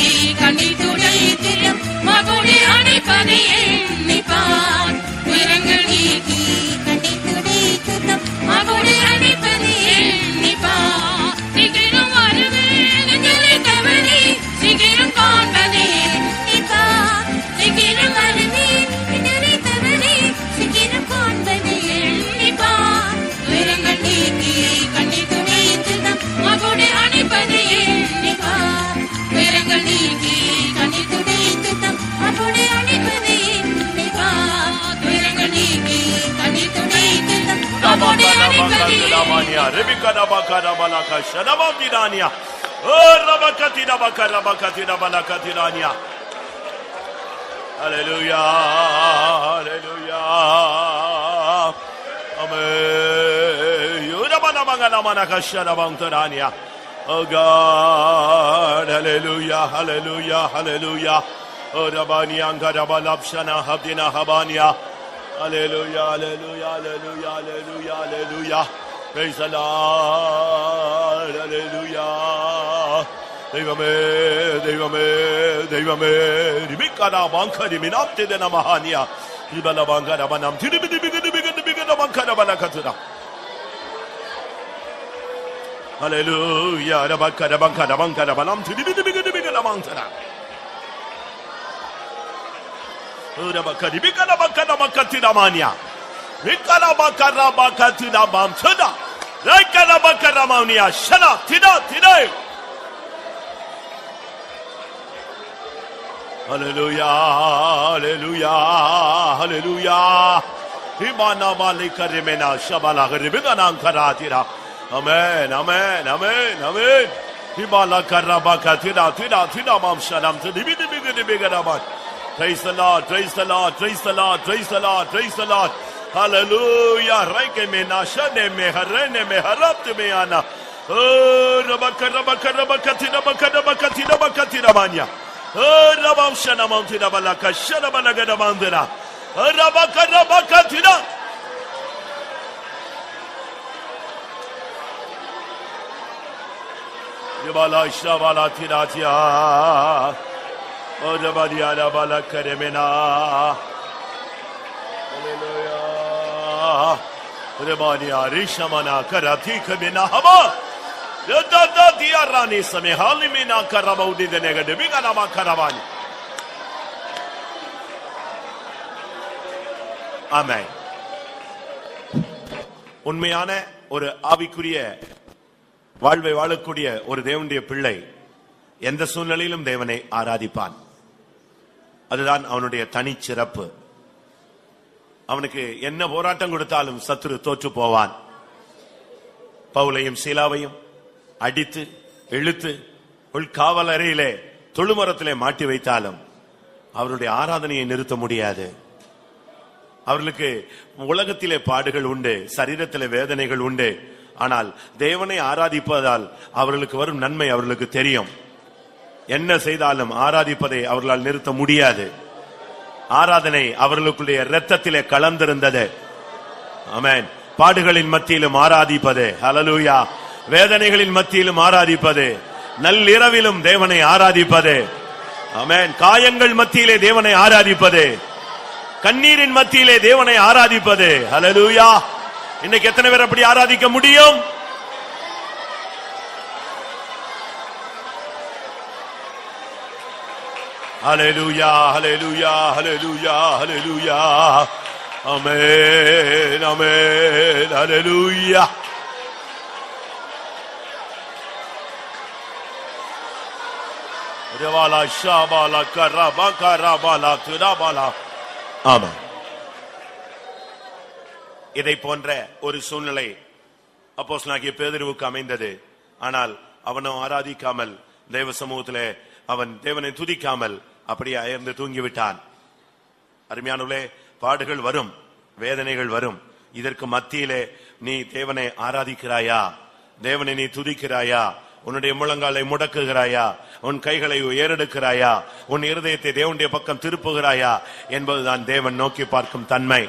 கண்ணை துடைத்து தம் மார்போடு அணைப்பதை எண்ணிப்பார். விரங்கள் நீக்கி கண்ணை துடைத்து தம் மார்போடு அணைப்பதை எண்ணிப்பார். சீக்கிரம் வருவேன் என்றுரைத்தவரை சீக்கிரம் காண்பதை எண்ணிப்பார். சீக்கிரம் வருவேன் என்றுரைத்தவரை சீக்கிரம் காண்பதை எண்ணிப்பார். விரங்கள் நீக்கி கண்ணை துடைத்து தம் மார்போடு அணைப்பதை எண்ணிப்பார். விரங்கள் நீக்கி கண்ணை துடைத்து தம் மார்போடு அணைப்பதை எண்ணிப்பார். விரங்கள் நீக்கி கண்ணை துடைத்து தம் மார்போடு அணைப்பதை Damania, Rebecca Dabaka Balaka, Shadabadania, Rabakatina Bakarabakatina Balakatirania. Hallelujah, hallelujah. Amen. Yudabana Manaka Shadabantania. Oh God, hallelujah, hallelujah, hallelujah. Oh Rabania, Gadabalapshana, Habdina Habania. Hallelujah, hallelujah, hallelujah, hallelujah, hallelujah. Praise the Lord, hallelujah. Devame, Devame, Devame. Ribikada Banka, Diminapti de Namahania. Ibala Banka, Banam, Tidibigada Banka, Banakatura. Hallelujah, Rabaka, Banka, Banka, Banam, Tidibigada Mantana. Urabakadi bikana bakana bakatina mania. Bikana bakara bakatina bamtada. Rakana bakara mania. Shana tina tina. Hallelujah, hallelujah, hallelujah. Himana malika remena shabala rebigana ankaratira. Amen, amen, amen, amen. Himala karabakatina tina tina mam shanam tidibigada bak. Praise the Lord, praise the Lord, praise the Lord, praise the Lord, praise the Lord. Hallelujah. Raike me nashane me harene me harapte me ana. Oh, rabaka rabaka rabakatina bakada bakatina bakatina manya. Oh, rabam shana mountina balaka shana balagada mandina. Oh, rabaka rabakatina. Yabala shabala tiratia. Oh, the body of the Balakaremena. Hallelujah. The body of Rishamana Karati Kamina Haba. The Diarani Same Halimina Karabudi the negative Biganama Karavani. Amen. உண்மையான ஒரு ஆவிக்குரிய வாழ்வை வாழக்கூடிய ஒரு தேவனுடைய பிள்ளை எந்த சூழ்நிலையிலும் தேவனை ஆராதிப்பான். அதுதான் அவனுடைய தனிச்சிறப்பு. அவனுக்கு என்ன போராட்டம் கொடுத்தாலும் சத்துரு தோற்று போவான். பவுலையும் சீலாவையும் அடித்து இழுத்து உள்காவல் அறையிலே தொழுமரத்திலே மாட்டி வைத்தாலும் அவருடைய ஆராதனையை நிறுத்த முடியாது. அவர்களுக்கு உலகத்திலே பாடுகள் உண்டு, சரீரத்திலே வேதனைகள் உண்டு. ஆனால் தேவனை ஆராதிப்பதால் அவர்களுக்கு வரும் நன்மை அவர்களுக்கு தெரியும். என்ன செய்தாலும் ஆராதிப்பதை அவர்களால் நிறுத்த முடியாது. ஆராதனை அவர்களுக்குடைய இரத்தத்திலே கலந்திருந்தது. ஆமென். பாடுகளின் மத்தியிலும் ஆராதிப்பது, ஹல்லேலூயா. வேதனைகளின் மத்தியிலும் ஆராதிப்பது, நள்ளிரவிலும் தேவனை ஆராதிப்பது. ஆமென். காயங்கள் மத்தியிலே தேவனை ஆராதிப்பது, கண்ணீரின் மத்தியிலே தேவனை ஆராதிப்பது. ஹல்லேலூயா. இன்னைக்கு எத்தனை பேர் அப்படி ஆராதிக்க முடியும்? Hallelujah, hallelujah, hallelujah, hallelujah. Amen, amen, hallelujah. ரவாலா ஷாபாலா கரபா கரபாலா துராபாலா. ஆமென். இதை போன்ற ஒரு சூழ்நிலை அப்போஸ்தலனாகிய பேதுருவுக்கு அமைந்தது. ஆனால் அவனும் ஆராதிக்காமல் தேவ சமூகத்திலே அவன் தேவனை துதிக்காமல் அப்படியே அயர்ந்து தூங்கிவிட்டான். அருமையானவர்களே, பாடுகள் வரும், வேதனைகள் வரும். இதற்கு மத்தியிலே நீ தேவனை ஆராதிக்கிறாயா? தேவனை நீ துதிக்கிறாயா? உன்னுடைய முழங்காலை முடக்குகிறாயா? உன் கைகளை ஏறெடுக்கிறாயா? உன் இருதயத்தை தேவனுடைய பக்கம் திருப்புகிறாயா என்பதுதான் தேவன் நோக்கி பார்க்கும் தன்மை.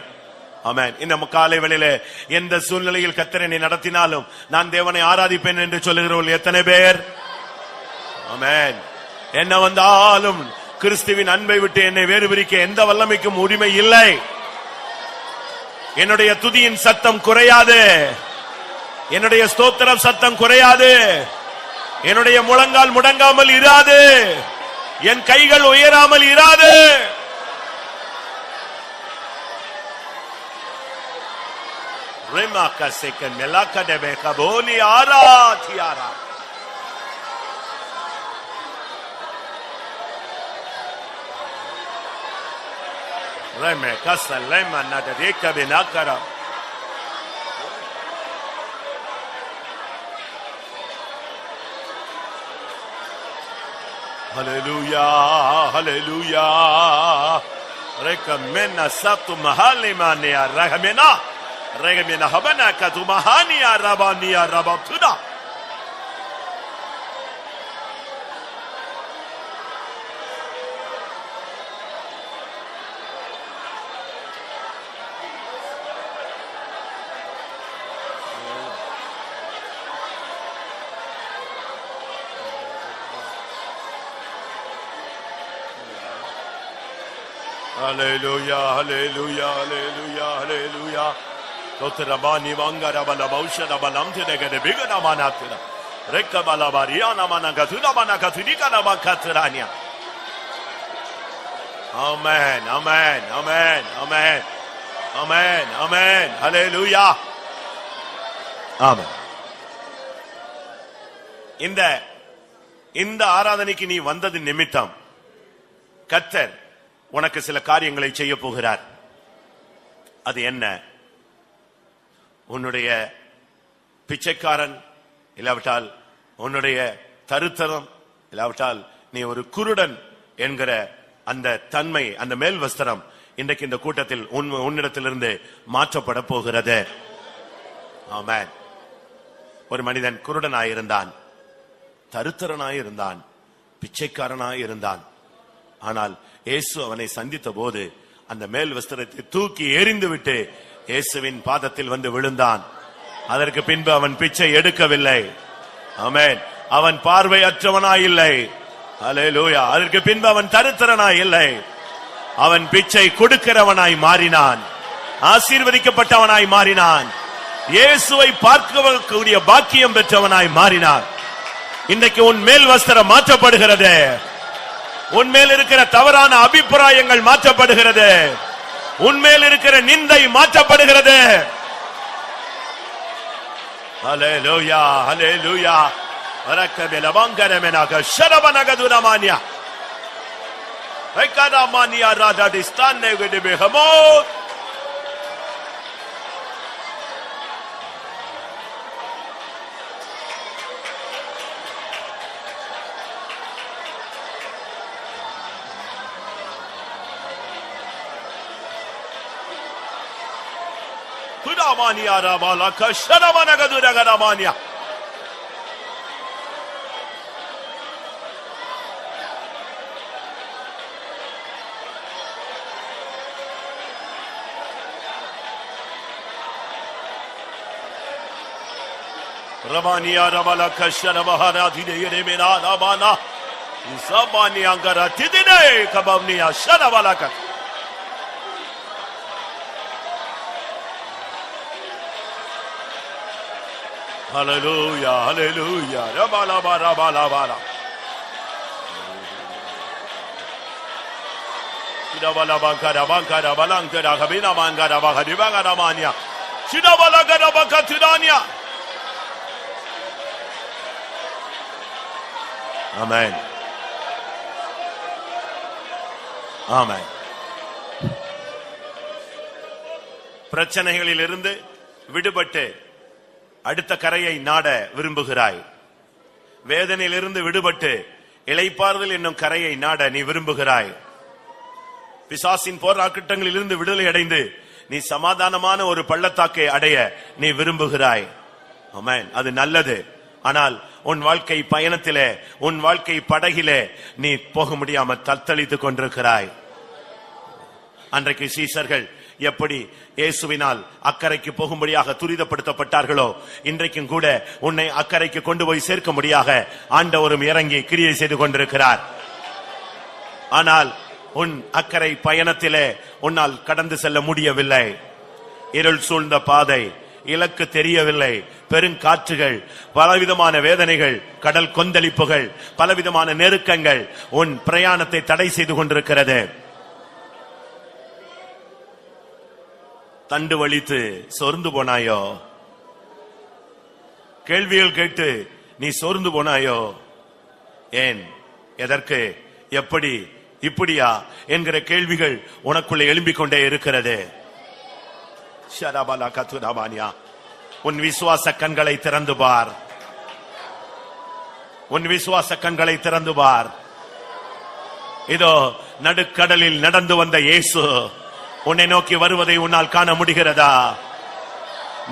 ஆமென். இந்த காலை வேளையிலே எந்த சூழ்நிலையில் கர்த்தர் என்னை நடத்தினாலும் நான் தேவனை ஆராதிப்பேன் என்று சொல்லுகிறவர்கள் எத்தனை பேர்? ஆமென். என்ன வந்தாலும் கிறிஸ்துவின் அன்பை விட்டு என்னை வேறு பிரிக்க எந்த வல்லமைக்கும் உரிமை இல்லை. என்னுடைய துதியின் சத்தம் குறையாது, என்னுடைய ஸ்தோத்திரம் சத்தம் குறையாது, என்னுடைய முழங்கால் முடங்காமல் இராது, என் கைகள் உயராமல் இராது. Remaka seken melaka debe kaboni ara tiara. Remaka salema nadadeka benakara. Hallelujah, hallelujah. Rekamena satu mahalimania rahamena. Regamena habana katumahania rabania rabatuna. Hallelujah, hallelujah, hallelujah, hallelujah. Kotrabani vangara bala baushada balam tedega de bigana manatira. Rekka bala bariana managatura managaturika na makatrania. Amen, amen, amen, amen, amen, amen. Hallelujah. Amen. இந்த ஆராதனைக்கு நீ வந்தது நிமித்தம் கர்த்தர் உனக்கு சில காரியங்களை செய்ய போகிறார். அது என்ன? உன்னுடைய பிச்சைக்காரன், இல்லாவிட்டால் உன்னுடைய தருத்தரம், இல்லாவிட்டால் நீ ஒரு குருடன் என்கிற அந்த தன்மை, அந்த மேல் வஸ்திரம் இன்றைக்கு இந்த கூட்டத்தில் உன்னிடத்திலிருந்து மாற்றப்பட போகிறது. ஆமென். ஒரு மனிதன் குருடனாயிருந்தான், தருத்தரனாயிருந்தான், பிச்சைக்காரனாயிருந்தான். ஆனால் இயேசு அவனை சந்தித்த போது அந்த மேல் வஸ்திரத்தை தூக்கி எறிந்து விட்டு இயேசுவின் பாதத்தில் வந்து விழுந்தான். அதற்கு பின்பு அவன் பிச்சை எடுக்கவில்லை. ஆமென். அவன் பார்வையற்றவனாய் இல்லை. அல்லேலூயா. அதற்கு பின்பு அவன் தருத்திரனாய் இல்லை. அவன் பிச்சை கொடுக்கிறவனாய் மாறினான், ஆசீர்வதிக்கப்பட்டவனாய் மாறினான், இயேசுவை பார்க்கக்கூடிய பாக்கியம் பெற்றவனாய் மாறினான். இன்றைக்கு உன் மேல் வஸ்திரம் மாற்றப்படுகிறது. உன்மேல் இருக்கிற தவறான அபிப்பிராயங்கள் மாற்றப்படுகிறது. உன்மேல் இருக்கிற நிந்தை மாற்றப்படுகிறது. ஹல்லேலூயா, ஹல்லேலூயா. வரக்கபெல வங்கரமெனாக ஷரபனகதுரமானியா வைகராமானியா ராதாடிஸ்தானே விடுபெஹமோ. Ramania Rabala Kasharamana Gaduragamania. Ramania Rabala Kasharamahara Tidemina Rabana Isabani Angara Tidine Kabamnia Sharabalaka. Hallelujah, hallelujah. Rabala rabala bala. Shidabala bankara bankara balankara kabina mangara bakadi bangara mania. Shidabala gara bakatudania. Amen. ஆமென். பிரச்சனைகளில் இருந்து விடுபட்டு அடுத்த கரையை நாட விரும்புகிறாய். வேதனையிலிருந்து விடுபட்டு இளைப்பாறுதல் என்னும் கரையை நாட நீ விரும்புகிறாய். பிசாசின் போராட்டங்களில் இருந்து விடுதலை அடைந்து நீ சமாதானமான ஒரு பள்ளத்தாக்கை அடைய நீ விரும்புகிறாய். ஆமென். அது நல்லது. ஆனால் உன் வாழ்க்கை பயணத்திலே, உன் வாழ்க்கை படகிலே நீ போக முடியாமல் தத்தளித்துக் கொண்டிருக்கிறாய். அன்றைக்கு சீஷர்கள் எப்படி இயேசுவினால் அக்கறைக்கு போகும்படியாக துரிதப்படுத்தப்பட்டார்களோ, இன்றைக்கும் கூட உன்னை அக்கறைக்கு கொண்டு போய் சேர்க்க முடியாக ஆண்டவரும் இறங்கி கிரியை செய்து கொண்டிருக்கிறார். ஆனால் உன் அக்கறை பயணத்திலே உன்னால் கடந்து செல்ல முடியவில்லை. இருள் சூழ்ந்த பாதை, இலக்கு தெரியவில்லை, பெருங்காற்றுகள், பலவிதமான வேதனைகள், கடல் கொந்தளிப்புகள், பலவிதமான நெருக்கங்கள் உன் பிரயாணத்தை தடை செய்து கொண்டிருக்கிறது. தண்டு வலித்து சோர்ந்து போனாயோ? கேள்விகள் கேட்டு நீ சோர்ந்து போனாயோ? ஏன், எதற்கு, எப்படி, இப்படியா என்கிற கேள்விகள் உனக்குள்ளே எழும்பிக் கொண்டே இருக்கிறது. உன் விசுவாச கண்களை திறந்து பார். உன் விசுவாச கண்களை திறந்து பார். இதோ நடுக்கடலில் நடந்து வந்த இயேசு உன்னை நோக்கி வருவதை உன்னால் காண முடிகிறதா?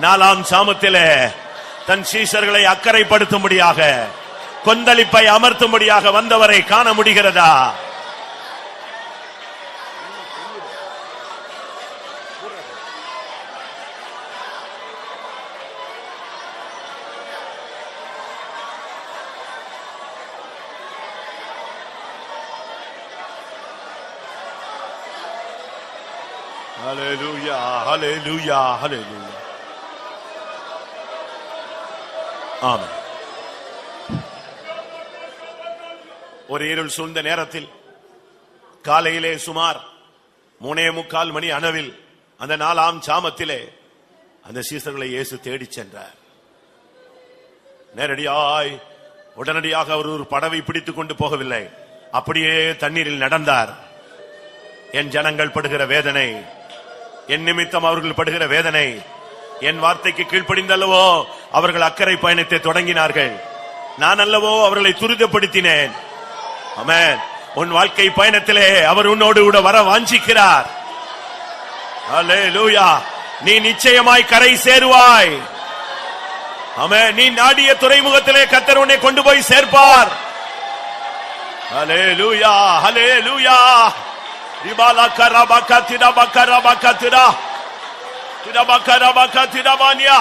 4ஆம் சாமத்திலே தன் சீஷர்களை அக்கறைப்படுத்தும்படியாக, கொந்தளிப்பை அமர்த்தும்படியாக வந்தவரை காண முடிகிறதா? Hallelujah, hallelujah, hallelujah. Amen. ஒரு இருள் சூழ்ந்த நேரத்தில் காலையிலே சுமார் 3:45 மணி அளவில் அந்த 4ஆம் சாமத்திலே அந்த சீஷர்களை இயேசு தேடிச் சென்றார். நேரடியாய் உடனடியாக அவர் ஒரு படவை பிடித்துக் கொண்டு போகவில்லை. அப்படியே தண்ணீரில் நடந்தார். என் ஜனங்கள் படுகிற வேதனை, என் நிமித்தம் அவர்கள் படுகிற வேதனை, என் வார்த்தைக்கு கீழ்ப்படிந்தல்லவோ அவர்கள் அக்கறை பயணத்தை தொடங்கினார்கள். நான் அல்லவோ அவர்களை துரிதப்படுத்தினேன். ஆமென். உன் வாழ்க்கை பயணத்திலே அவர் உன்னோடு கூட வர வாஞ்சிக்கிறார். அல்லேலூயா. நீ நிச்சயமாய் கரை சேருவாய். ஆமென். நீ நாடிய துறைமுகத்திலே கர்த்தர் உன்னை கொண்டு போய் சேர்ப்பார். அல்லேலூயா, அல்லேலூயா. Ibala karabakatira bakarabakatira tira bakarabakatira bania.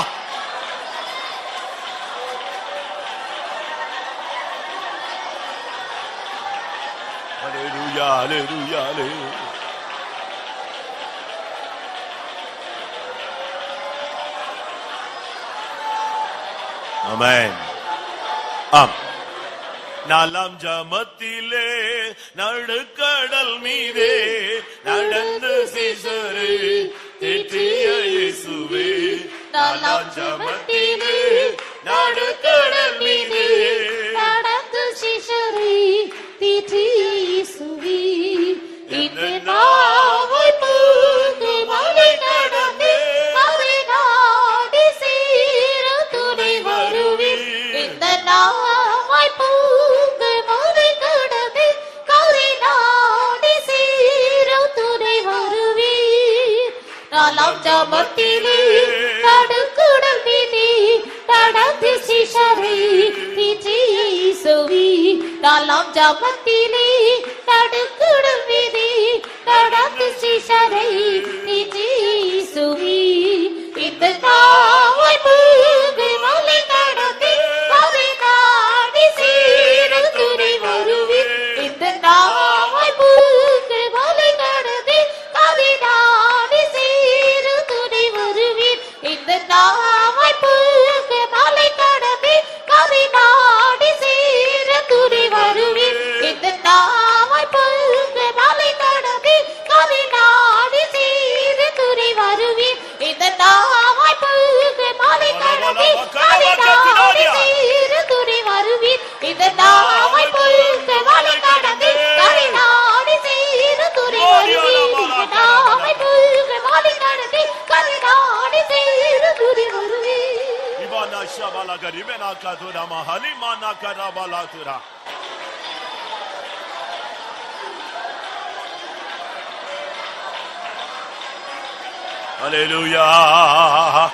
Hallelujah, hallelujah, hallelujah. Amen. Amen. 4ஆம் ஜாமத்திலே நடுக்கடல் மீதே நடந்து சீஷரை தேற்றிய இயேசுவே. 4ஆம் ஜாமத்திலே நடுக்கடல் மீதே நடந்து சீஷரை தேற்றிய இயேசுவே. இந்த நாவாய் பூந்து மலை கடந்து அதை நாடி சேர துணை வருவீர். இந்த நாவாய் பூந்து மலை கடந்து அதை நாடி சேர துணை வருவீர். 4ஆம் ஜாமத்திலே நடுக்கடல் மீதே நடந்து சீஷரை தேற்றிய இயேசுவே. 4ஆம் ஜாமத்திலே நடுக்கடல் மீதே நடந்து சீஷரை தேற்றிய இயேசுவே. இந்த நாவாய் பூந்து மலை கடந்து அதை நாடி சேர துணை வருவீர். இந்த நாவாய் பூந்து மலை கடந்து அதை நாடி சேர துணை வருவீர். இந்த நாவாய் பூந்து மலை கடந்து அதை நாடி சேர துணை வருவீர். இந்த நாவாய் பூந்து மலை கடந்து அதை நாடி சேர துணை வருவீர். இந்த நாவாய் பூந்து மலை கடந்து Benakatura Mahalimana Karabalatura. Hallelujah.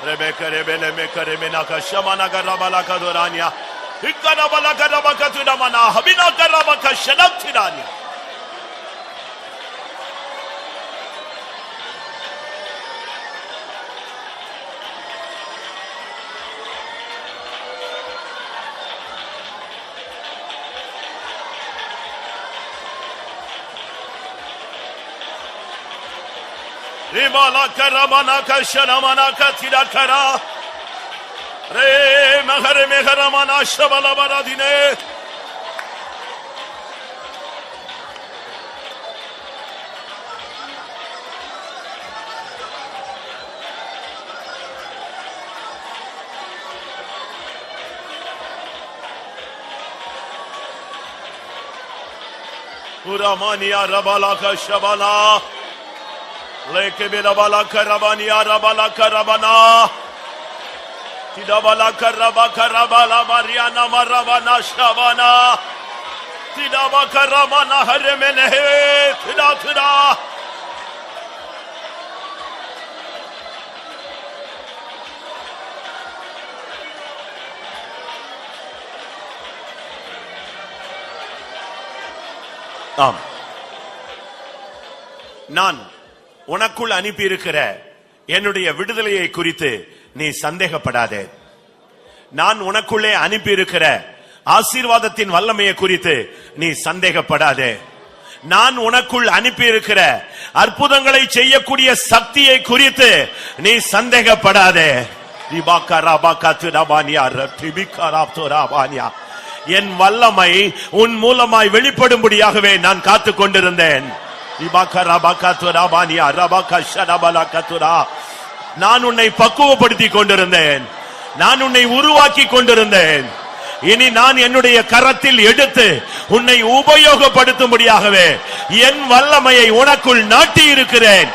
Rebecca Rebele Mekaremenaka Shamana Garabalaka Durania. Hikarabalaka Rabakatudamana Habina Karabaka Shadaktirania. Ribala Karamana Kashanamana Katidakara Re Mahare Meharamana Shabalabaradine Uramania Rabalaka Shabala Leke Bilabala Karabania Rabala Karabana Tidabala Karaba Karabala Mariana Maravana Shabana Tidaba Karamana Haremene Tida நான் உனக்குள் அனுப்பி இருக்கிற என்னுடைய விடுதலையை குறித்து நீ சந்தேகப்படாதே. நான் உனக்குள்ளே அனுப்பி இருக்கிற ஆசீர்வாதத்தின் வல்லமையை குறித்து நீ சந்தேகப்படாதே. நான் உனக்குள் அனுப்பி இருக்கிற அற்புதங்களை செய்யக்கூடிய சக்தியை குறித்து நீ சந்தேகப்படாதே. என் வல்லமை உன் மூலமாய் வெளிப்படும்படியாகவே நான் காத்துக் கொண்டிருந்தேன். நான் உன்னை பக்குவப்படுத்தி கொண்டிருந்தேன். நான் உன்னை உருவாக்கி கொண்டிருந்தேன். இனி நான் என்னுடைய கரத்தில் எடுத்து உன்னை உபயோகப்படுத்தும்படியாகவே என் வல்லமையை உனக்குள் நாட்டி இருக்கிறேன்.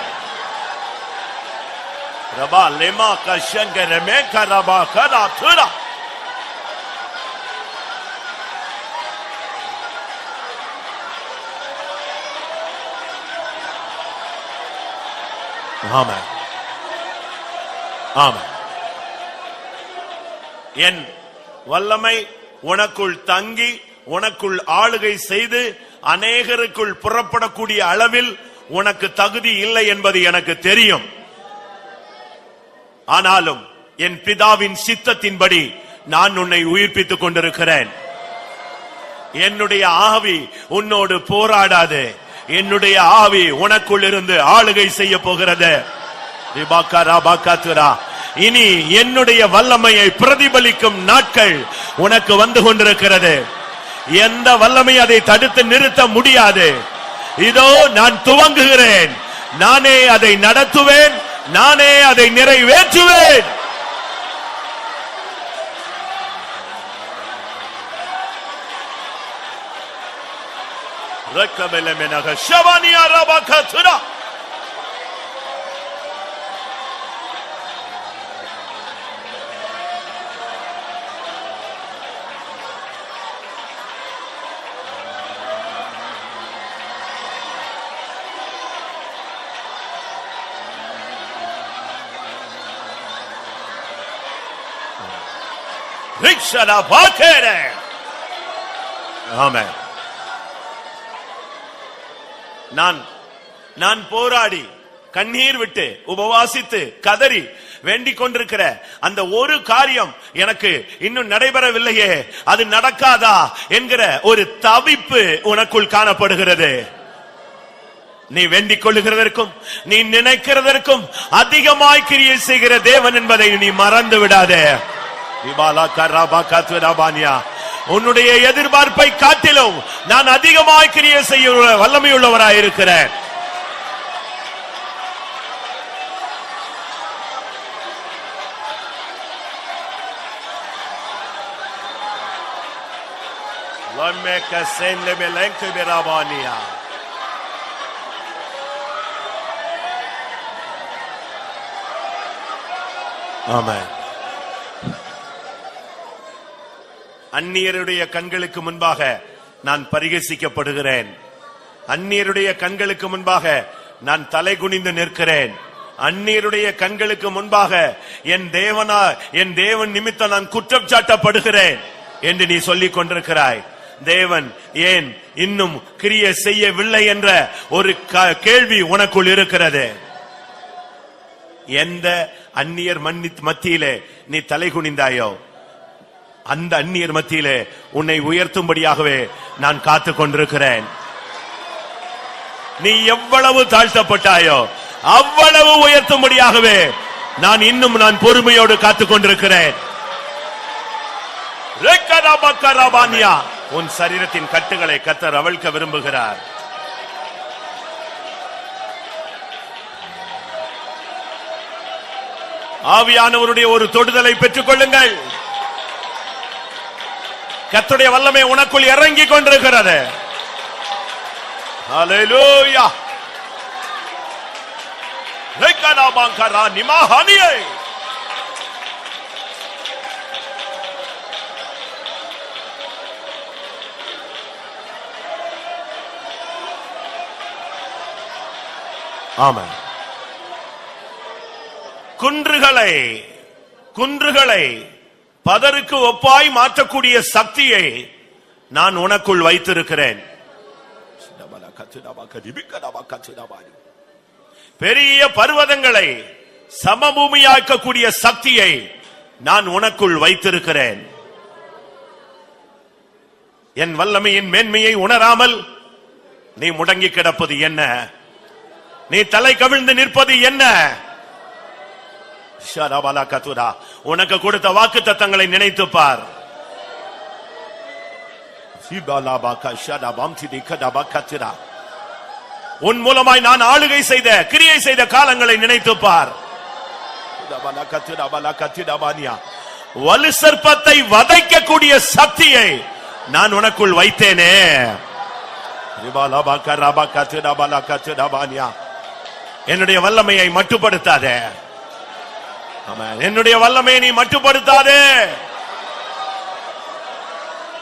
ஆமென். ஆமென். என் வல்லமை உனக்குள் தங்கி உனக்குள் ஆளுகை செய்து அநேகருக்குள் புறப்படக்கூடிய அளவில் உனக்கு தகுதி இல்லை என்பது எனக்கு தெரியும். ஆனாலும் என் பிதாவின் சித்தத்தின்படி நான் உன்னை உயிர்ப்பித்துக் கொண்டிருக்கிறேன். என்னுடைய ஆவி உன்னோடு போராடாது. என்னுடைய ஆவி உனக்குள் இருந்து ஆளுகை செய்ய போகிறது. இனி என்னுடைய வல்லமையை பிரதிபலிக்கும் நாட்கள் உனக்கு வந்து கொண்டிருக்கிறது. எந்த வல்லமை அதை தடுத்து நிறுத்த முடியாது. இதோ நான் துவங்குகிறேன். நானே அதை நடத்துவேன். நானே அதை நிறைவேற்றுவேன். ஆமென். நான் போராடி கண்ணீர் விட்டு உபவாசித்து கதறி வேண்டிக் கொண்டிருக்கிற அந்த ஒரு காரியம் எனக்கு இன்னும் நடைபெறவில்லையே, அது நடக்காதா என்கிற ஒரு தவிப்பு உனக்குள் காணப்படுகிறது. நீ வேண்டிக் கொள்ளுகிறதற்கும் நீ நினைக்கிறதற்கும் அதிகமாய் கிரியை செய்கிற தேவன் என்பதை நீ மறந்து விடாதே. உன்னுடைய எதிர்பார்ப்பை காட்டிலும் நான் அதிகமாய் கிரியை செய்ய வல்லமையுள்ளவராய் இருக்கிறேன். ஆமென். அந்நியருடைய கண்களுக்கு முன்பாக நான் பரிகசிக்கப்படுகிறேன். அந்நியருடைய கண்களுக்கு முன்பாக நான் தலை குனிந்து நிற்கிறேன். அந்நியருடைய கண்களுக்கு முன்பாக என் தேவன் நிமித்தம் நான் குற்றம் சாட்டப்படுகிறேன் என்று நீ சொல்லிக் கொண்டிருக்கிறாய். தேவன் ஏன் இன்னும் கிரியை செய்யவில்லை என்ற ஒரு கேள்வி உனக்குள் இருக்கிறது. எந்த அந்நியர் மத்தியிலே நீ தலை குனிந்தாயோ அந்த அந்நியர் மத்தியிலே உன்னை உயர்த்தும்படியாகவே நான் காத்து கொண்டிருக்கிறேன். நீ எவ்வளவு தாழ்த்தப்பட்டாயோ அவ்வளவு உயர்த்தும்படியாகவே நான் பொறுமையோடு காத்துக் கொண்டிருக்கிறேன். உன் சரீரத்தின் கட்டுகளை கர்த்தர் அவிழ்க்க விரும்புகிறார். ஆவியானவருடைய ஒரு தொடுதலை பெற்றுக் கொள்ளுங்கள். கர்த்தருடைய வல்லமை உனக்குள் இறங்கிக் கொண்டிருக்கிறது. ஹல்லேலூயா. ரெக்கனாபாங்கரா நிமாஹானியே. ஆமென். குன்றுகளை பதருக்கு ஒப்பாய் மாற்றக்கூடிய சக்தியை நான் உனக்குள் வைத்திருக்கிறேன். பெரிய பர்வதங்களை சமபூமியாக்கக்கூடிய சக்தியை நான் உனக்குள் வைத்திருக்கிறேன். என் வல்லமையின் மேன்மையை உணராமல் நீ முடங்கி கிடப்பது என்ன? நீ தலை கவிழ்ந்து நிற்பது என்ன? உனக்கு கொடுத்த வாக்கு தத்தங்களை நினைத்து பார். உன் மூலமாய் நான் ஆளுகை செய்த கிரியை செய்த காலங்களை நினைத்து பார். வலு சர்ப்பத்தை வதைக்கக்கூடிய சக்தியை நான் உனக்குள் வைத்தேனே. என்னுடைய வல்லமையை மட்டுப்படுத்தாத. என்னுடைய வல்லமையை நீ மட்டுப்படுத்தாதே.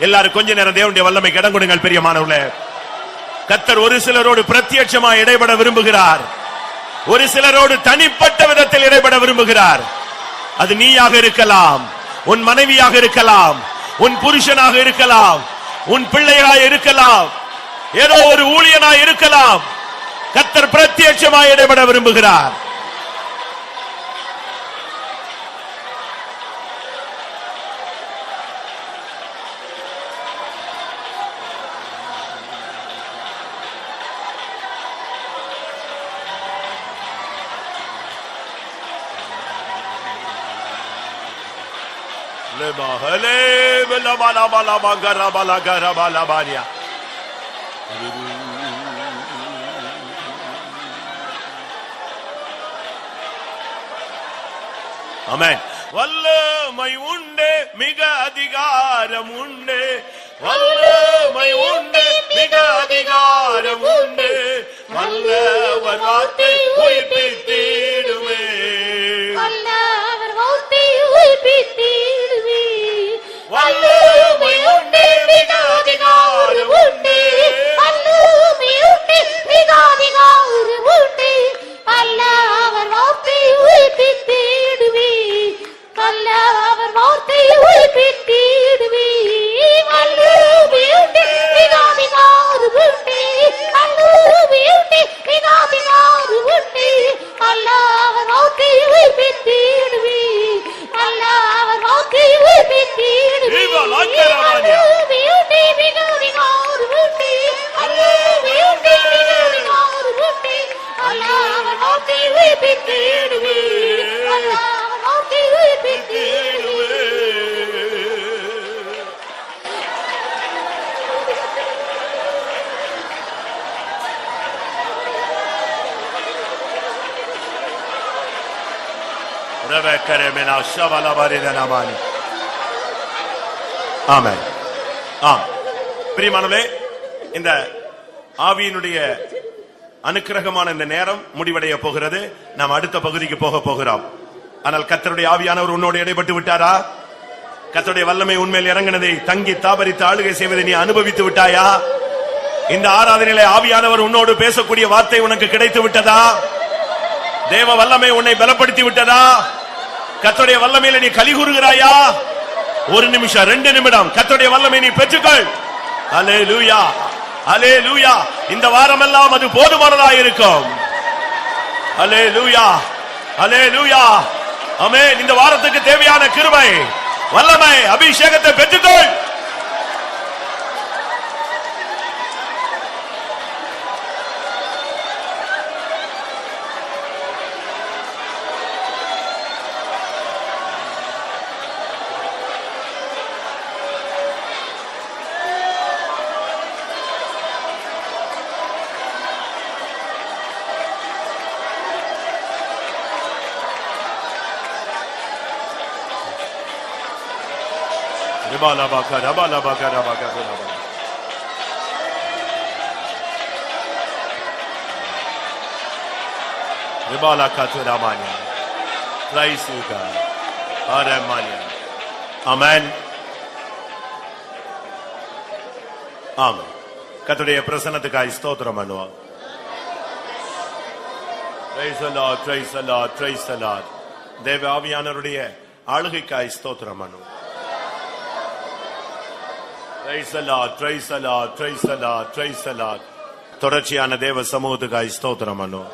எல்லாரும் கொஞ்ச நேரம் தேவனுடைய வல்லமைக்கு இடம் கொடுங்கள். பிரியமானவர்களே, கர்த்தர் ஒரு சிலரோடு பிரத்யட்சமாக இடைபட விரும்புகிறார். ஒரு சிலரோடு தனிப்பட்ட விதத்தில் இடைபட விரும்புகிறார். அது நீயாக இருக்கலாம், உன் மனைவியாக இருக்கலாம், உன் புருஷனாக இருக்கலாம், உன் பிள்ளையாக இருக்கலாம், ஏதோ ஒரு ஊழியனாக இருக்கலாம். கர்த்தர் பிரத்யட்சமாக இடைபட விரும்புகிறார். ஆமென். வல்லமை உண்டு, மிக அதிகாரம் உண்டு. வல்லமை உண்டு, மிக அதிகாரம் உண்டு. வல்லவர் வார்த்தை உயிர்ப்பித்திடுமே. வல்லவர் வார்த்தை உயிர்ப்பித்திடுமே. வல்லமை உண்டு, மிக அதிகாரம் உண்டு. வல்லமை உண்டு, மிக அதிகாரம் உண்டு. வல்லவர் வார்த்தை உயிர்ப்பித்திடுமே. வல்லவர் வார்த்தை உயிர்ப்பித்திடுமே. வல்லமை உண்டு, மிக அதிகாரம் உண்டு. வல்லமை உண்டு, மிக அதிகாரம் உண்டு. வல்லவர் வார்த்தை உயிர்ப்பித்திடுமே. வல்லவர் வார்த்தை உயிர்ப்பித்திடுமே. வல்லமை உண்டு, மிக அதிகாரம் உண்டு. வல்லமை உண்டு, மிக அதிகாரம் உண்டு. வல்லவர் வார்த்தை உயிர்ப்பித்திடுமே. வல்லவர் வார்த்தை உயிர்ப்பித்திடுமே. ஆமென். பிரியமானவர்களே, இந்த ஆவியினுடைய அனுக்கிரகமான இந்த நேரம் முடிவடைய போகிறது. நாம் அடுத்த பகுதிக்கு போக போகிறோம். ஆனால் கர்த்தருடைய ஆவியானவர் உன்னோடு இடைப்பட்டு விட்டாரா? கர்த்தருடைய வல்லமை உண்மையில் இறங்கினதை தங்கி தாபரித்து ஆளுகை செய்வதை நீ அனுபவித்து விட்டாயா? இந்த ஆராதனையிலே ஆவியானவர் உன்னோடு பேசக்கூடிய வார்த்தை உனக்கு கிடைத்து விட்டதா? தேவ வல்லமை உன்னை பலப்படுத்தி விட்டதா? கர்த்தருடைய வல்லமையில நீ கலிகூறுகிறாயா? ஒரு நிமிஷம், 2 நிமிடம் கர்த்தருடைய வல்லமை நீ பெற்றுக்கொள். அல்லேலூயா, அல்லேலூயா. இந்த வாரமெல்லாம் அது போதுமானதாக இருக்கும். அல்லேலூயா, அல்லேலூயா. ஆமென். இந்த வாரத்துக்கு தேவையான கிருபை, வல்லமை, அபிஷேகத்தை பெற்றுக்கொள். Ribala baka, rabala baka, rabaka, rabaka. Ribala katu ramanya. Praise you God. Aramanya. Amen. Amen. கர்த்தருடைய பிரசன்னத்துக்காய் ஸ்தோத்திரம் பண்ணுவோம். Praise the Lord, praise the Lord, praise the Lord. தேவ ஆவியானவருடைய ஆளுகைக்காய் ஸ்தோத்திரம் பண்ணுவோம். Praise the Lord, praise the Lord, praise the Lord, praise the Lord. தொடர்ச்சியான தேவ சமூகத்துக்காய் ஸ்தோத்திரம் பண்ணுவோம்.